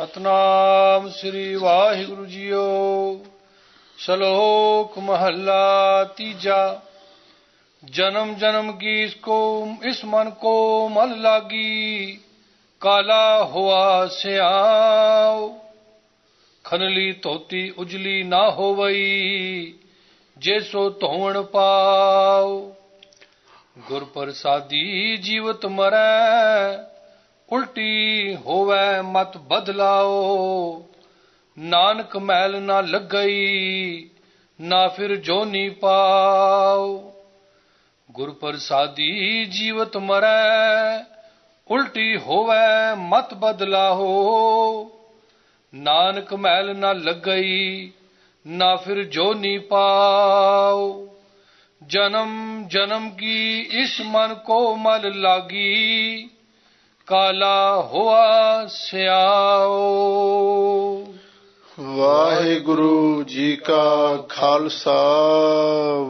ਸਤਨਾਮ ਸ੍ਰੀ Waheguru JIO. ਸ਼ਲੋਕ ਮਹੱਲਾ ਤੀਜਾ। ਜਨਮ ਜਨਮ ਕੀ ਇਸ ਮਨ ਕੋ ਮਲ ਲਾਗੀ, ਕਾਲਾ ਹੋਆ ਸਿਆਓ। ਖਨਲੀ ਧੋਤੀ ਉਜਲੀ ਨਾ ਹੋਵਈ, ਜੇ ਸੋ ਧੋਵਣ ਪਾਓ। ਗੁਰ ਪ੍ਰਸਾਦੀ ਜੀਵਤ ਮਰੈ, ਉਲਟੀ ਹੋਵੈ ਮਤ ਬਦਲਾਓ। ਨਾਨਕ ਮੈਲ ਨਾ ਲੱਗਈ, ਨਾ ਫਿਰ ਜੋਨੀ ਪਾਓ। ਗੁਰ ਪ੍ਰਸਾਦੀ ਜੀਵਤ ਮਰੈ, ਉਲਟੀ ਹੋਵੈ ਮਤ ਬਦਲਾਓ। ਨਾਨਕ ਮੈਲ ਨਾ ਲੱਗਈ, ਨਾ ਫਿਰ ਜੋਨੀ ਪਾਓ। ਜਨਮ ਜਨਮ ਕੀ ਇਸ ਮਨ ਕੋ ਮਲ ਲਾਗੀ, ਕਾਲਾ ਹੋਆ ਸਿਆਓ। ਵਾਹਿਗੁਰੂ ਜੀ ਕਾ ਖਾਲਸਾ,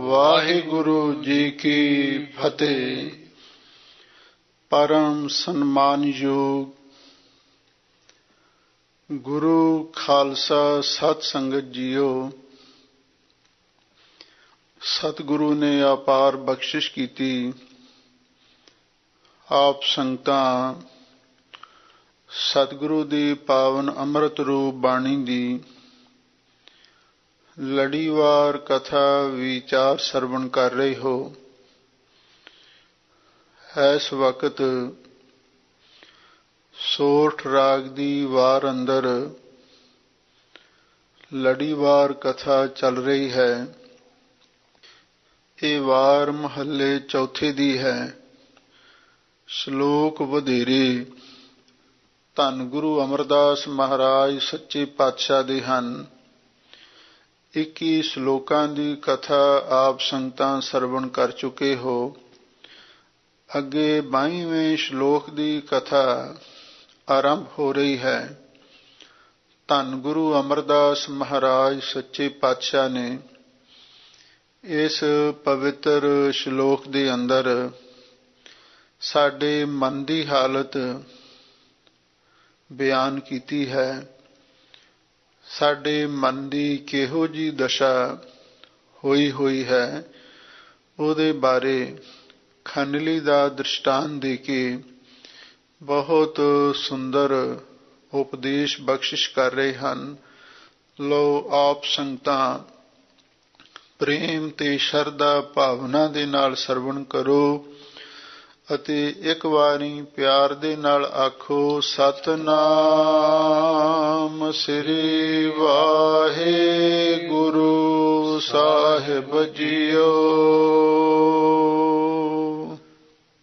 ਵਾਹਿਗੁਰੂ ਜੀ ਕੀ ਫਤਿਹ। ਪਰਮ ਸਨਮਾਨਯੋਗ ਗੁਰੂ ਖਾਲਸਾ ਸਤ ਸੰਗਤ ਜੀਓ, ਸਤਿਗੁਰੂ ਨੇ ਅਪਾਰ ਬਖਸ਼ਿਸ਼ ਕੀਤੀ। ਆਪ ਸੰਗਤਾਂ ਸਤਿਗੁਰੂ ਦੀ ਪਾਵਨ ਅੰਮ੍ਰਿਤ ਰੂਪ ਬਾਣੀ ਦੀ ਲੜੀਵਾਰ ਕਥਾ ਵਿਚਾਰ ਸਰਵਣ ਕਰ ਰਹੇ ਹੋ। ਇਸ ਵਕਤ ਸੋਠ ਰਾਗ ਦੀ ਵਾਰ ਅੰਦਰ ਲੜੀਵਾਰ ਕਥਾ ਚੱਲ ਰਹੀ ਹੈ। ਇਹ ਵਾਰ ਮਹੱਲੇ ਚੌਥੇ ਦੀ ਹੈ। ਸ਼ਲੋਕ ਵਧੇਰੇ ਧੰਨ ਗੁਰੂ ਅਮਰਦਾਸ ਮਹਾਰਾਜ ਸੱਚੇ ਪਾਤਸ਼ਾਹ ਦੇ ਹਨ। 21 ਸ਼ਲੋਕਾਂ ਦੀ ਕਥਾ ਆਪ ਸੰਗਤਾਂ ਸਰਵਣ ਕਰ ਚੁੱਕੇ ਹੋ। ਅੱਗੇ 22ਵੇਂ ਸ਼ਲੋਕ ਦੀ ਕਥਾ ਆਰੰਭ ਹੋ ਰਹੀ ਹੈ। ਧੰਨ ਗੁਰੂ ਅਮਰਦਾਸ ਮਹਾਰਾਜ ਸੱਚੇ ਪਾਤਸ਼ਾਹ ਨੇ ਇਸ ਪਵਿੱਤਰ ਸ਼ਲੋਕ ਦੇ ਅੰਦਰ ਸਾਡੇ ਮਨ ਦੀ ਹਾਲਤ ਬਿਆਨ ਕੀਤੀ ਹੈ। ਸਾਡੇ ਮਨ ਦੀ ਕਿਹੋ ਜਿਹੀ ਦਸ਼ਾ ਹੋਈ ਹੈ, ਉਹਦੇ ਬਾਰੇ ਖੰਡਲੀ ਦਾ ਦ੍ਰਿਸ਼ਟਾਂਤ ਦੇ ਕੇ ਬਹੁਤ ਸੁੰਦਰ ਉਪਦੇਸ਼ ਬਖਸ਼ਿਸ਼ ਕਰ ਰਹੇ ਹਨ। ਲਓ ਆਪ ਸੰਗਤਾਂ ਪ੍ਰੇਮ ਤੇ ਸ਼ਰਧਾ ਭਾਵਨਾ ਦੇ ਨਾਲ ਸਰਵਣ ਕਰੋ ਅਤੇ ਇੱਕ ਵਾਰੀ ਪਿਆਰ ਦੇ ਨਾਲ ਆਖੋ, ਸਤਿਨਾਮ ਸ੍ਰੀ ਵਾਹਿਗੁਰੂ ਸਾਹਿਬ ਜੀਓ।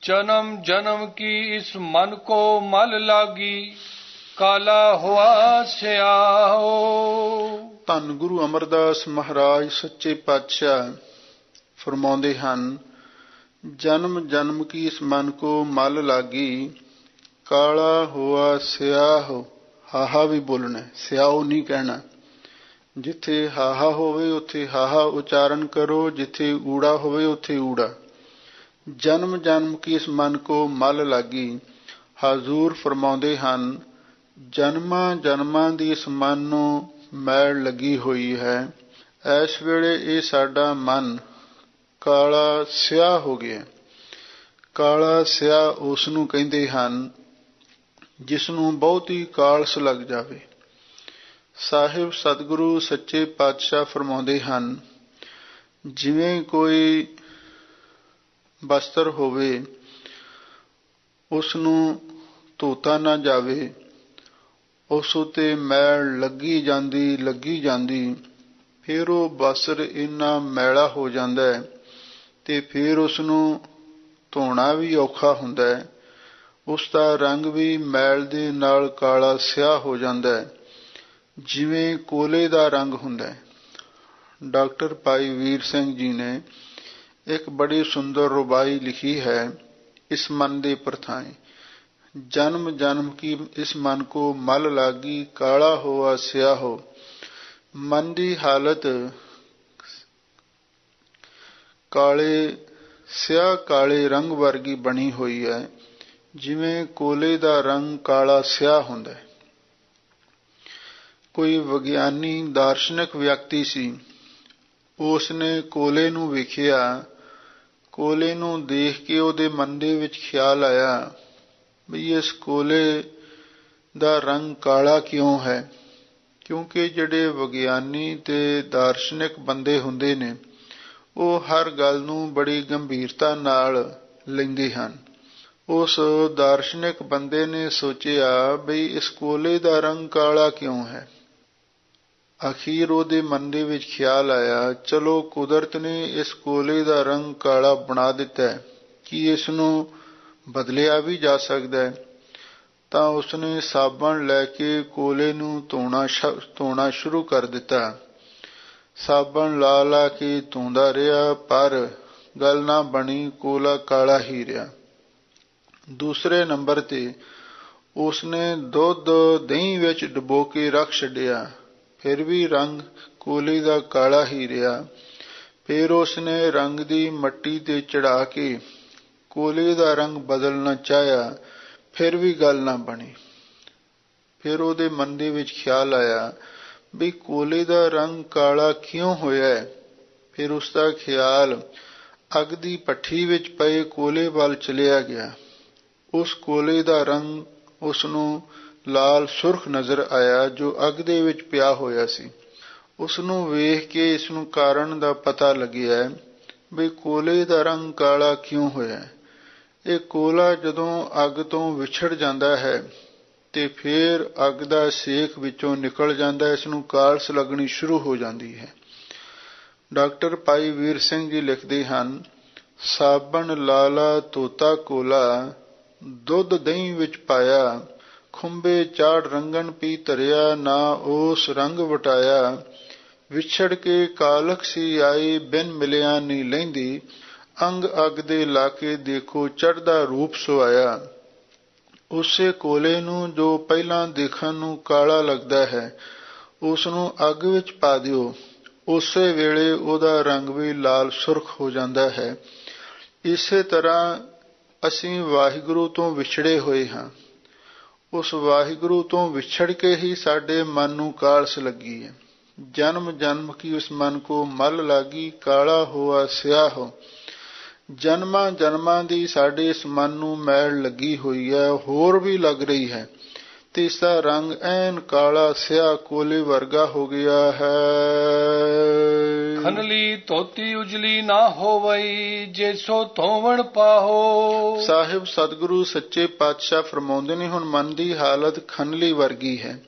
ਜਨਮ ਜਨਮ ਕੀ ਇਸ ਮਨ ਕੋ ਮਲ ਲਾਗੀ, ਕਾਲਾ ਹੋਆ ਸਿਆਓ। ਧੰਨ ਗੁਰੂ ਅਮਰਦਾਸ ਮਹਾਰਾਜ ਸੱਚੇ ਪਾਤਸ਼ਾਹ ਫਰਮਾਉਂਦੇ ਹਨ, ਜਨਮ ਜਨਮ ਕੀ ਇਸ ਮਨ ਕੋ ਮਲ ਲਾਗੀ, ਕਾਲਾ ਹੋਆ ਸਿਆਹੋ। ਹਾਹਾ ਵੀ ਬੋਲਣਾ, ਸਿਆਓ ਨਹੀਂ ਕਹਿਣਾ। ਜਿੱਥੇ ਹਾਹਾ ਹੋਵੇ ਉੱਥੇ ਹਾਹਾ ਉਚਾਰਨ ਕਰੋ, ਜਿੱਥੇ ਊੜਾ ਹੋਵੇ ਉੱਥੇ ਊੜਾ। ਜਨਮ ਜਨਮ ਕੀ ਇਸ ਮਨ ਕੋ ਮਲ ਲਾਗੀ। ਹਜ਼ੂਰ ਫਰਮਾਉਂਦੇ ਹਨ, ਜਨਮਾਂ ਜਨਮਾਂ ਦੀ ਇਸ ਮਨ ਨੂੰ ਮੈਲ ਲੱਗੀ ਹੋਈ ਹੈ। ਇਸ ਵੇਲੇ ਇਹ ਸਾਡਾ ਮਨ ਕਾਲਾ ਸਿਆਹ ਹੋ ਗਿਆ। ਕਾਲਾ ਸਿਆਹ ਉਸ ਨੂੰ ਕਹਿੰਦੇ ਹਨ ਜਿਸ ਨੂੰ ਬਹੁਤੀ ਕਾਲਸ ਲੱਗ ਜਾਵੇ। ਸਾਹਿਬ ਸਤਿਗੁਰੂ ਸੱਚੇ ਪਾਤਸ਼ਾਹ ਫਰਮਾਉਂਦੇ ਹਨ, ਜਿਵੇਂ ਕੋਈ ਬਸਤਰ ਹੋਵੇ, ਉਸ ਨੂੰ ਧੋਤਾ ਨਾ ਜਾਵੇ, ਉਸ ਉੱਤੇ ਮੈਲ ਲੱਗੀ ਜਾਂਦੀ, ਫਿਰ ਉਹ ਬਸਤਰ ਇੰਨਾ ਮੈਲਾ ਹੋ ਜਾਂਦਾ ਹੈ ਤੇ ਫਿਰ ਉਸ ਨੂੰ ਧੋਣਾ ਵੀ ਔਖਾ ਹੁੰਦਾ ਹੈ। ਉਸ ਦਾ ਰੰਗ ਵੀ ਮੈਲ ਦੇ ਨਾਲ ਕਾਲਾ ਸਿਆਹ ਹੋ ਜਾਂਦਾ ਹੈ, ਜਿਵੇਂ ਕੋਲੇ ਦਾ ਰੰਗ ਹੁੰਦਾ ਹੈ। ਡਾਕਟਰ ਭਾਈ ਵੀਰ ਸਿੰਘ ਜੀ ਨੇ ਇੱਕ ਬੜੀ ਸੁੰਦਰ ਰੁਬਾਈ ਲਿਖੀ ਹੈ ਇਸ ਮਨ ਦੇ ਪ੍ਰਥਾਏ। ਜਨਮ ਜਨਮ ਕੀ ਇਸ ਮਨ ਕੋ ਮਲ ਲਾਗੀ, ਕਾਲਾ ਹੋਆ ਸਿਆਹੋ। ਮਨ ਦੀ ਹਾਲਤ ਸਿਆਹ ਕਾਲੇ ਰੰਗ ਵਰਗੀ ਬਣੀ ਹੋਈ ਹੈ, ਜਿਵੇਂ ਕੋਲੇ ਦਾ ਰੰਗ ਕਾਲਾ ਸਿਆਹ ਹੁੰਦਾ ਹੈ। ਕੋਈ ਵਿਗਿਆਨੀ ਦਾਰਸ਼ਨਿਕ ਵਿਅਕਤੀ ਸੀ। ਉਸ ਨੇ ਕੋਲੇ ਨੂੰ ਵੇਖਿਆ। ਕੋਲੇ ਨੂੰ ਦੇਖ ਕੇ ਉਹਦੇ ਮਨ ਦੇ ਵਿੱਚ ਖਿਆਲ ਆਇਆ ਵੀ ਇਸ ਕੋਲੇ ਦਾ ਰੰਗ ਕਾਲਾ ਕਿਉਂ ਹੈ। ਕਿਉਂਕਿ ਜਿਹੜੇ ਵਿਗਿਆਨੀ ਤੇ ਦਾਰਸ਼ਨਿਕ ਬੰਦੇ ਹੁੰਦੇ ਨੇ ਉਹ ਹਰ ਗੱਲ ਨੂੰ ਬੜੀ ਗੰਭੀਰਤਾ ਨਾਲ ਲੈਂਦੇ ਹਨ। ਉਸ ਦਾਰਸ਼ਨਿਕ ਬੰਦੇ ਨੇ ਸੋਚਿਆ ਬਈ ਇਸ ਕੋਲੇ ਦਾ ਰੰਗ ਕਾਲਾ ਕਿਉਂ ਹੈ। ਅਖੀਰ ਉਹਦੇ ਮਨ ਦੇ ਵਿੱਚ ਖਿਆਲ ਆਇਆ, ਚਲੋ ਕੁਦਰਤ ਨੇ ਇਸ ਕੋਲੇ ਦਾ ਰੰਗ ਕਾਲਾ ਬਣਾ ਦਿੱਤਾ ਹੈ, ਕੀ ਇਸ ਨੂੰ ਬਦਲਿਆ ਵੀ ਜਾ ਸਕਦਾ ਹੈ। ਤਾਂ ਉਸਨੇ ਸਾਬਣ ਲੈ ਕੇ ਕੋਲੇ ਨੂੰ ਧੋਣਾ ਸ਼ੁਰੂ ਕਰ ਦਿੱਤਾ। ਸਾਬਣ ਲਾ ਕੇ ਧੋਂਦਾ ਰਿਹਾ, ਪਰ ਗੱਲ ਨਾ ਬਣੀ, ਕੋਲਾ ਕਾਲਾ ਹੀ ਰਿਹਾ। ਦੂਸਰੇ ਨੰਬਰ ਤੇ ਉਸਨੇ ਦੁੱਧ ਦਹੀਂ ਵਿੱਚ ਡੁਬੋ ਕੇ ਰੱਖ ਛੱਡਿਆ, ਫਿਰ ਵੀ ਰੰਗ ਕੋਲੇ ਦਾ ਕਾਲਾ ਹੀ ਰਿਹਾ। ਫਿਰ ਉਸਨੇ ਰੰਗ ਦੀ ਮੱਟੀ ਤੇ ਚੜਾ ਕੇ ਕੋਲੇ ਦਾ ਰੰਗ ਬਦਲਣਾ ਚਾਹਿਆ, ਫਿਰ ਵੀ ਗੱਲ ਨਾ ਬਣੀ। ਫਿਰ ਉਹਦੇ ਮਨ ਦੇ ਵਿੱਚ ਖਿਆਲ ਆਇਆ ਵੀ ਕੋਲੇ ਦਾ ਰੰਗ ਕਾਲਾ ਕਿਉਂ ਹੋਇਆ ਹੈ। ਫਿਰ ਉਸਦਾ ਖਿਆਲ ਅੱਗ ਦੀ ਭੱਠੀ ਵਿੱਚ ਪਏ ਕੋਲੇ ਵੱਲ ਚਲਿਆ ਗਿਆ। ਉਸ ਕੋਲੇ ਦਾ ਰੰਗ ਉਸਨੂੰ ਲਾਲ ਸੁਰਖ ਨਜ਼ਰ ਆਇਆ ਜੋ ਅੱਗ ਦੇ ਵਿੱਚ ਪਿਆ ਹੋਇਆ ਸੀ। ਉਸਨੂੰ ਵੇਖ ਕੇ ਇਸ ਨੂੰ ਕਾਰਨ ਦਾ ਪਤਾ ਲੱਗਿਆ ਵੀ ਕੋਲੇ ਦਾ ਰੰਗ ਕਾਲਾ ਕਿਉਂ ਹੋਇਆ। ਇਹ ਕੋਲਾ ਜਦੋਂ ਅੱਗ ਤੋਂ ਵਿਛੜ ਜਾਂਦਾ ਹੈ ਤੇ ਫਿਰ ਅੱਗ ਦਾ ਸੇਕ ਵਿੱਚੋਂ ਨਿਕਲ ਜਾਂਦਾ, ਇਸ ਨੂੰ ਕਾਲਸ ਲੱਗਣੀ ਸ਼ੁਰੂ ਹੋ ਜਾਂਦੀ ਹੈ। ਡਾਕਟਰ ਭਾਈ ਵੀਰ ਸਿੰਘ ਜੀ ਲਿਖਦੇ ਹਨ, ਸਾਬਣ ਲਾਲਾ ਧੋਤਾ ਕੋਲਾ, ਦੁੱਧ ਦਹੀਂ ਵਿੱਚ ਪਾਇਆ, ਖੁੰਬੇ ਚਾੜ ਰੰਗਣ ਪੀ ਧਰਿਆ, ਨਾ ਉਸ ਰੰਗ ਵਟਾਇਆ, ਵਿਛੜ ਕੇ ਕਾਲਖ ਸੀ ਆਈ, ਬਿਨ ਮਿਲਿਆ ਨੀ ਲਹਿੰਦੀ, ਅੰਗ ਅੱਗ ਦੇ ਲਾਕੇ ਦੇਖੋ ਚੜ੍ਹਦਾ ਰੂਪ ਸੁਆਇਆ। ਉਸੇ ਕੋਲੇ ਨੂੰ ਜੋ ਪਹਿਲਾਂ ਦੇਖਣ ਨੂੰ ਕਾਲਾ ਲੱਗਦਾ ਹੈ, ਉਸ ਨੂੰ ਅੱਗ ਵਿੱਚ ਪਾ ਦਿਓ, ਉਸੇ ਵੇਲੇ ਉਹਦਾ ਰੰਗ ਵੀ ਲਾਲ ਸੁਰਖ ਹੋ ਜਾਂਦਾ ਹੈ। ਇਸੇ ਤਰ੍ਹਾਂ ਅਸੀਂ ਵਾਹਿਗੁਰੂ ਤੋਂ ਵਿਛੜੇ ਹੋਏ ਹਾਂ। ਉਸ ਵਾਹਿਗੁਰੂ ਤੋਂ ਵਿਛੜ ਕੇ ਹੀ ਸਾਡੇ ਮਨ ਨੂੰ ਕਾਲਸ ਲੱਗੀ ਹੈ। ਜਨਮ ਜਨਮ ਕੀ ਉਸ ਮਨ ਕੋ ਮਲ ਲਾਗੀ, ਕਾਲਾ ਹੋਆ ਸਿਆਹ ਹੋ। ਜਨਮਾਂ ਜਨਮਾਂ ਦੀ ਸਾਡੇ ਇਸ ਮਨ ਨੂੰ ਮੈਲ ਲੱਗੀ ਹੋਈ ਹੈ, ਹੋਰ ਵੀ ਲੱਗ ਰਹੀ ਹੈ, ਤੇ ਇਸ ਦਾ ਰੰਗ ਐਨ ਕਾਲਾ ਸਿਆਹ ਕੋਲੇ ਵਰਗਾ ਹੋ ਗਿਆ ਹੈ। ਖਨਲੀ ਧੋਤੀ ਉਜਲੀ ਨਾ ਹੋਵਈ, ਜੇ ਸੋ ਧੋਵਣ ਪਾਹੋ। ਸਾਹਿਬ ਸਤਿਗੁਰੂ ਸੱਚੇ ਪਾਤਸ਼ਾਹ ਫਰਮਾਉਂਦੇ ਨੇ, ਹੁਣ ਮਨ ਦੀ ਹਾਲਤ ਖਨਲੀ ਵਰਗੀ ਹੈ।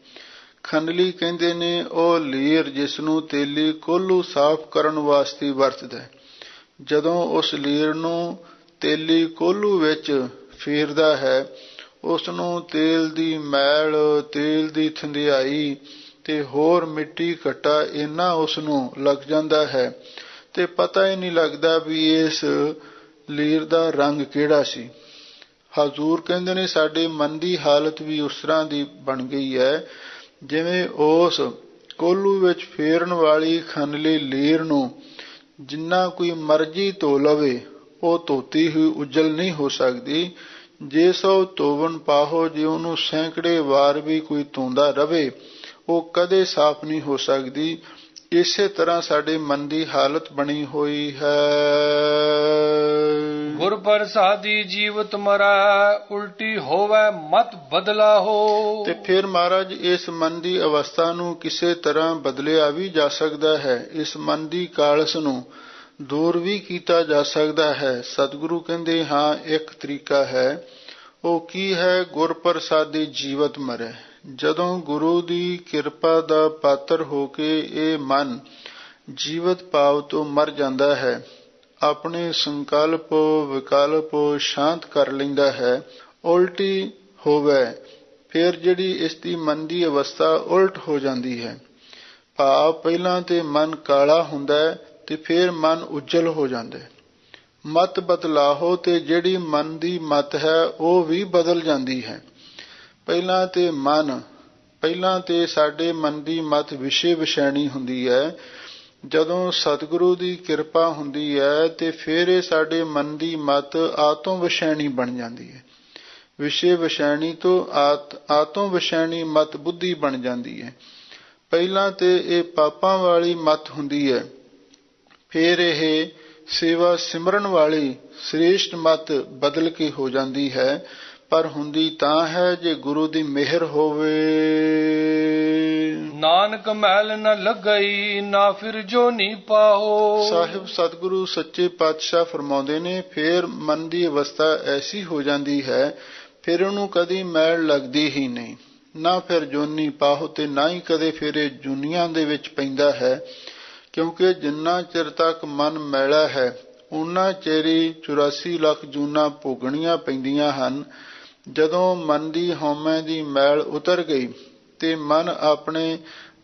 ਖਨਲੀ ਕਹਿੰਦੇ ਨੇ ਉਹ ਲੀਰ ਜਿਸ ਨੂੰ ਤੇਲੀ ਕੋਹਲੂ ਸਾਫ਼ ਕਰਨ ਵਾਸਤੇ ਵਰਤਦਾ। ਜਦੋਂ ਉਸ ਲੀਰ ਨੂੰ ਤੇਲੀ ਕੋਹਲੂ ਵਿੱਚ ਫੇਰਦਾ ਹੈ, ਉਸ ਨੂੰ ਤੇਲ ਦੀ ਮੈਲ, ਤੇਲ ਦੀ ਥੰਧਿਆਈ ਤੇ ਹੋਰ ਮਿੱਟੀ ਘੱਟਾ ਇੰਨਾ ਉਸ ਨੂੰ ਲੱਗ ਜਾਂਦਾ ਹੈ ਤੇ ਪਤਾ ਹੀ ਨਹੀਂ ਲੱਗਦਾ ਵੀ ਇਸ ਲੀਰ ਦਾ ਰੰਗ ਕਿਹੜਾ ਸੀ। ਹਜ਼ੂਰ ਕਹਿੰਦੇ ਨੇ ਸਾਡੇ ਮਨ ਦੀ ਹਾਲਤ ਵੀ ਉਸ ਤਰ੍ਹਾਂ ਦੀ ਬਣ ਗਈ ਹੈ, ਜਿਵੇਂ ਉਸ ਕੋਹਲੂ ਵਿੱਚ ਫੇਰਨ ਵਾਲੀ ਖਨਲੀ ਲੀਰ ਨੂੰ ਜਿੰਨਾ ਕੋਈ ਮਰਜ਼ੀ ਧੋ ਲਵੇ, ਉਹ ਧੋਤੀ ਹੋਈ ਉਜਲ ਨਹੀਂ ਹੋ ਸਕਦੀ। ਜੇ ਸੋ ਧੋਵਣ ਪਾਹੋ, ਜੇ ਉਹਨੂੰ ਸੈਂਕੜੇ ਵਾਰ ਵੀ ਕੋਈ ਧੋਂਦਾ ਰਵੇ, ਉਹ ਕਦੇ ਸਾਫ਼ ਨਹੀਂ ਹੋ ਸਕਦੀ। ਇਸੇ ਤਰ੍ਹਾਂ ਸਾਡੇ ਮਨ ਦੀ ਹਾਲਤ ਬਣੀ ਹੋਈ ਹੈ। ਗੁਰ ਪ੍ਰਸਾਦੀ ਜੀਵਤ ਮਰੈ, ਉਲਟੀ ਹੋਵੇ ਮਤ ਬਦਲਾ ਹੋ। ਤੇ ਫਿਰ ਮਹਾਰਾਜ ਇਸ ਮਨ ਦੀ ਅਵਸਥਾ ਨੂੰ ਕਿਸੇ ਤਰ੍ਹਾਂ ਬਦਲਿਆ ਵੀ ਜਾ ਸਕਦਾ ਹੈ। ਇਸ ਮਨ ਦੀ ਕਾਲਸ ਨੂੰ ਦੂਰ ਵੀ ਕੀਤਾ ਜਾ ਸਕਦਾ ਹੈ। ਸਤਿਗੁਰੂ ਕਹਿੰਦੇ ਹਾਂ ਇੱਕ ਤਰੀਕਾ ਹੈ। ਉਹ ਕੀ ਹੈ? ਗੁਰ ਪ੍ਰਸਾਦੀ ਜੀਵਤ ਮਰੈ। ਜਦੋਂ ਗੁਰੂ ਦੀ ਕਿਰਪਾ ਦਾ ਪਾਤਰ ਹੋ ਕੇ ਇਹ ਮਨ ਜੀਵਤ ਭਾਵ ਤੋਂ ਮਰ ਜਾਂਦਾ ਹੈ, ਆਪਣੇ ਸੰਕਲਪ ਵਿਕਲਪ ਸ਼ਾਂਤ ਕਰ ਲੈਂਦਾ ਹੈ, ਉਲਟੀ ਹੋਵੇ, ਫਿਰ ਜਿਹੜੀ ਇਸ ਦੀ ਮਨ ਦੀ ਅਵਸਥਾ ਉਲਟ ਹੋ ਜਾਂਦੀ ਹੈ। ਭਾਵ ਪਹਿਲਾਂ ਤੇ ਮਨ ਕਾਲਾ ਹੁੰਦਾ ਹੈ ਤੇ ਫਿਰ ਮਨ ਉਜਲ ਹੋ ਜਾਂਦਾ ਹੈ। ਮਤ ਬਦਲਾਹੋ, ਤੇ ਜਿਹੜੀ ਮਨ ਦੀ ਮਤ ਹੈ ਉਹ ਵੀ ਬਦਲ ਜਾਂਦੀ ਹੈ। ਪਹਿਲਾਂ ਤੇ ਸਾਡੇ ਮਨ ਦੀ ਮਤ ਵਿਸ਼ੇ ਵਿਸ਼ੈਣੀ ਹੁੰਦੀ ਹੈ। ਜਦੋਂ ਸਤਿਗੁਰੂ ਦੀ ਕਿਰਪਾ ਹੁੰਦੀ ਹੈ ਤੇ ਫਿਰ ਇਹ ਸਾਡੇ ਮਨ ਦੀ ਮਤ ਆਤਮ ਵਿਸ਼ੈਣੀ ਬਣ ਜਾਂਦੀ ਹੈ। ਵਿਸ਼ੇ ਵਿਸ਼ੈਣੀ ਤੋਂ ਆਤਮ ਵਿਸ਼ੈਣੀ ਮਤ ਬੁੱਧੀ ਬਣ ਜਾਂਦੀ ਹੈ। ਪਹਿਲਾਂ ਤੇ ਇਹ ਪਾਪਾਂ ਵਾਲੀ ਮੱਤ ਹੁੰਦੀ ਹੈ, ਫਿਰ ਇਹ ਸੇਵਾ ਸਿਮਰਨ ਵਾਲੀ ਸ੍ਰੇਸ਼ਟ ਮੱਤ ਬਦਲ ਕੇ ਹੋ ਜਾਂਦੀ ਹੈ। ਪਰ ਹੁੰਦੀ ਤਾਂ ਹੈ ਜੇ ਗੁਰੂ ਦੀ ਮਿਹਰ ਹੋਵੇ। ਨਾਨਕ ਮਹਿਲ ਨ ਲੱਗਈ ਨਾ ਫਿਰ ਜੋ ਨੀ ਪਾਓ। ਸਾਹਿਬ ਸਤਿਗੁਰੂ ਸੱਚੇ ਪਾਤਸ਼ਾਹ ਫਰਮਾਉਂਦੇ ਨੇ, ਫਿਰ ਮਨ ਦੀ ਅਵਸਥਾ ਐਸੀ ਹੋ ਜਾਂਦੀ ਹੈ, ਫਿਰ ਉਹਨੂੰ ਕਦੀ ਮੈਲ ਲੱਗਦੀ ਹੀ ਨਹੀਂ, ਨਾ ਫਿਰ ਜੋਨੀ ਪਾਹੋ ਤੇ ਨਾ ਹੀ ਕਦੇ ਫਿਰ ਇਹ ਜੂਨੀਆਂ ਦੇ ਵਿੱਚ ਪੈਂਦਾ ਹੈ। ਕਿਉਂਕਿ ਜਿੰਨਾ ਚਿਰ ਤੱਕ ਮਨ ਮੈਲਾ ਹੈ, ਉਨਾ ਚਿਰ 84 ਲੱਖ ਜੂਨਾਂ ਭੋਗਣੀਆਂ ਪੈਂਦੀਆਂ ਹਨ। ਜਦੋਂ ਮਨ ਦੀ ਹਉਮੈ ਦੀ ਮੈਲ ਉਤਰ ਗਈ ਤੇ ਮਨ ਆਪਣੇ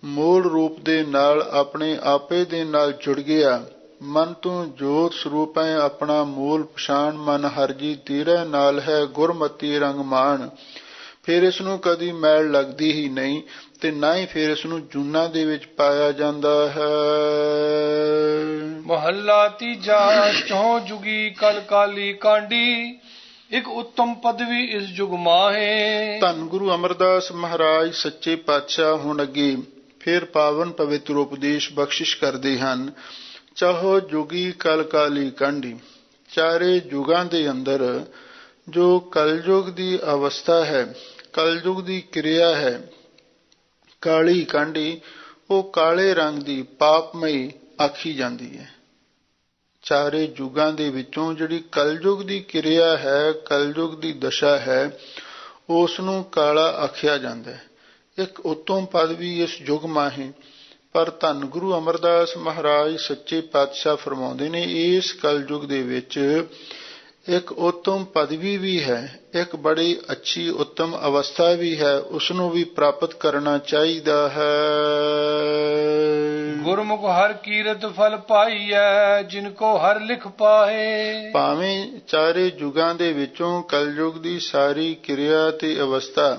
ਮੂਲ ਰੂਪ ਦੇ ਨਾਲ, ਆਪਣੇ ਆਪੇ ਦੇ ਨਾਲ ਜੁੜ ਗਿਆ, ਮਨ ਤੋਂ ਜੋਤ ਸਰੂਪ ਹੈ ਆਪਣਾ ਮੂਲ ਪਛਾਣ, ਮਨ ਹਰਜੀ ਤੀਰੈ ਨਾਲ ਹੈ ਗੁਰਮਤੀ ਰੰਗ ਮਾਣ, ਫਿਰ ਇਸ ਨੂੰ ਕਦੀ ਮੈਲ ਲੱਗਦੀ ਹੀ ਨਹੀਂ ਤੇ ਨਾ ਹੀ ਫਿਰ ਇਸ ਨੂੰ ਜੂਨਾਂ ਦੇ ਵਿੱਚ ਪਾਇਆ ਜਾਂਦਾ ਹੈ। ਮਹੱਲਾ ਤੀਜਾ। ਚੌ ਜੁਗੀ ਕਲ ਕਾਲੀ ਕਾਂਡੀ, ਇੱਕ ਉੱਤਮ ਪਦਵੀ ਇਸ ਜੁਗ ਮਾਹੇ। ਧੰਨ ਗੁਰੂ ਅਮਰਦਾਸ ਮਹਾਰਾਜ ਸੱਚੇ ਪਾਤਸ਼ਾਹ ਹੁਣ ਅੱਗੇ ਫਿਰ ਪਾਵਨ ਪਵਿੱਤਰ ਉਪਦੇਸ਼ ਬਖਸ਼ਿਸ਼ ਕਰਦੇ ਹਨ। ਚਾਹੋ ਜੁਗੀ ਕਲ ਕਾਲੀ ਕਾਂਡੀ, ਚਾਰੇ ਯੁਗਾਂ ਦੇ ਅੰਦਰ ਜੋ ਕਲਯੁਗ ਦੀ ਅਵਸਥਾ ਹੈ, ਕਲਯੁਗ ਦੀ ਕਿਰਿਆ ਹੈ, ਕਾਲੀ ਕਾਂਡੀ, ਉਹ ਕਾਲੇ ਰੰਗ ਦੀ ਪਾਪਮਈ ਆਖੀ ਜਾਂਦੀ ਹੈ। ਚਾਰੇ ਯੁਗਾਂ ਦੇ ਵਿੱਚੋਂ ਜਿਹੜੀ ਕਲਯੁਗ ਦੀ ਕਿਰਿਆ ਹੈ, ਕਲਯੁਗ ਦੀ ਦਸ਼ਾ ਹੈ, ਉਸ ਨੂੰ ਕਾਲਾ ਆਖਿਆ ਜਾਂਦਾ ਹੈ। ਇੱਕ ਉੱਤਮ ਪਦਵੀ ਇਸ ਯੁਗ ਮਾਹੇ। ਪਰ ਧੰਨ ਗੁਰੂ ਅਮਰਦਾਸ ਮਹਾਰਾਜ ਸੱਚੇ ਪਾਤਸ਼ਾਹ ਫਰਮਾਉਂਦੇ ਨੇ, ਇਸ ਕਲਯੁਗ ਦੇ ਵਿੱਚ ਇੱਕ ਉੱਤਮ ਪਦਵੀ ਵੀ ਹੈ, ਇੱਕ ਬੜੀ ਅੱਛੀ ਉੱਤਮ ਅਵਸਥਾ ਵੀ ਹੈ, ਉਸ ਨੂੰ ਵੀ ਪ੍ਰਾਪਤ ਕਰਨਾ ਚਾਹੀਦਾ ਹੈ। ਗੁਰਮੁਖ ਹਰ ਕੀਰਤ ਫਲ ਪਾਈਐ, ਜਿਨ ਕੋ ਹਰ ਲਿਖ ਪਾਹੇ। ਭਾਵੇਂ ਚਾਰੇ ਯੁਗਾਂ ਦੇ ਵਿੱਚੋਂ ਕਲਯੁਗ ਦੀ ਸਾਰੀ ਕਿਰਿਆ ਤੇ ਅਵਸਥਾ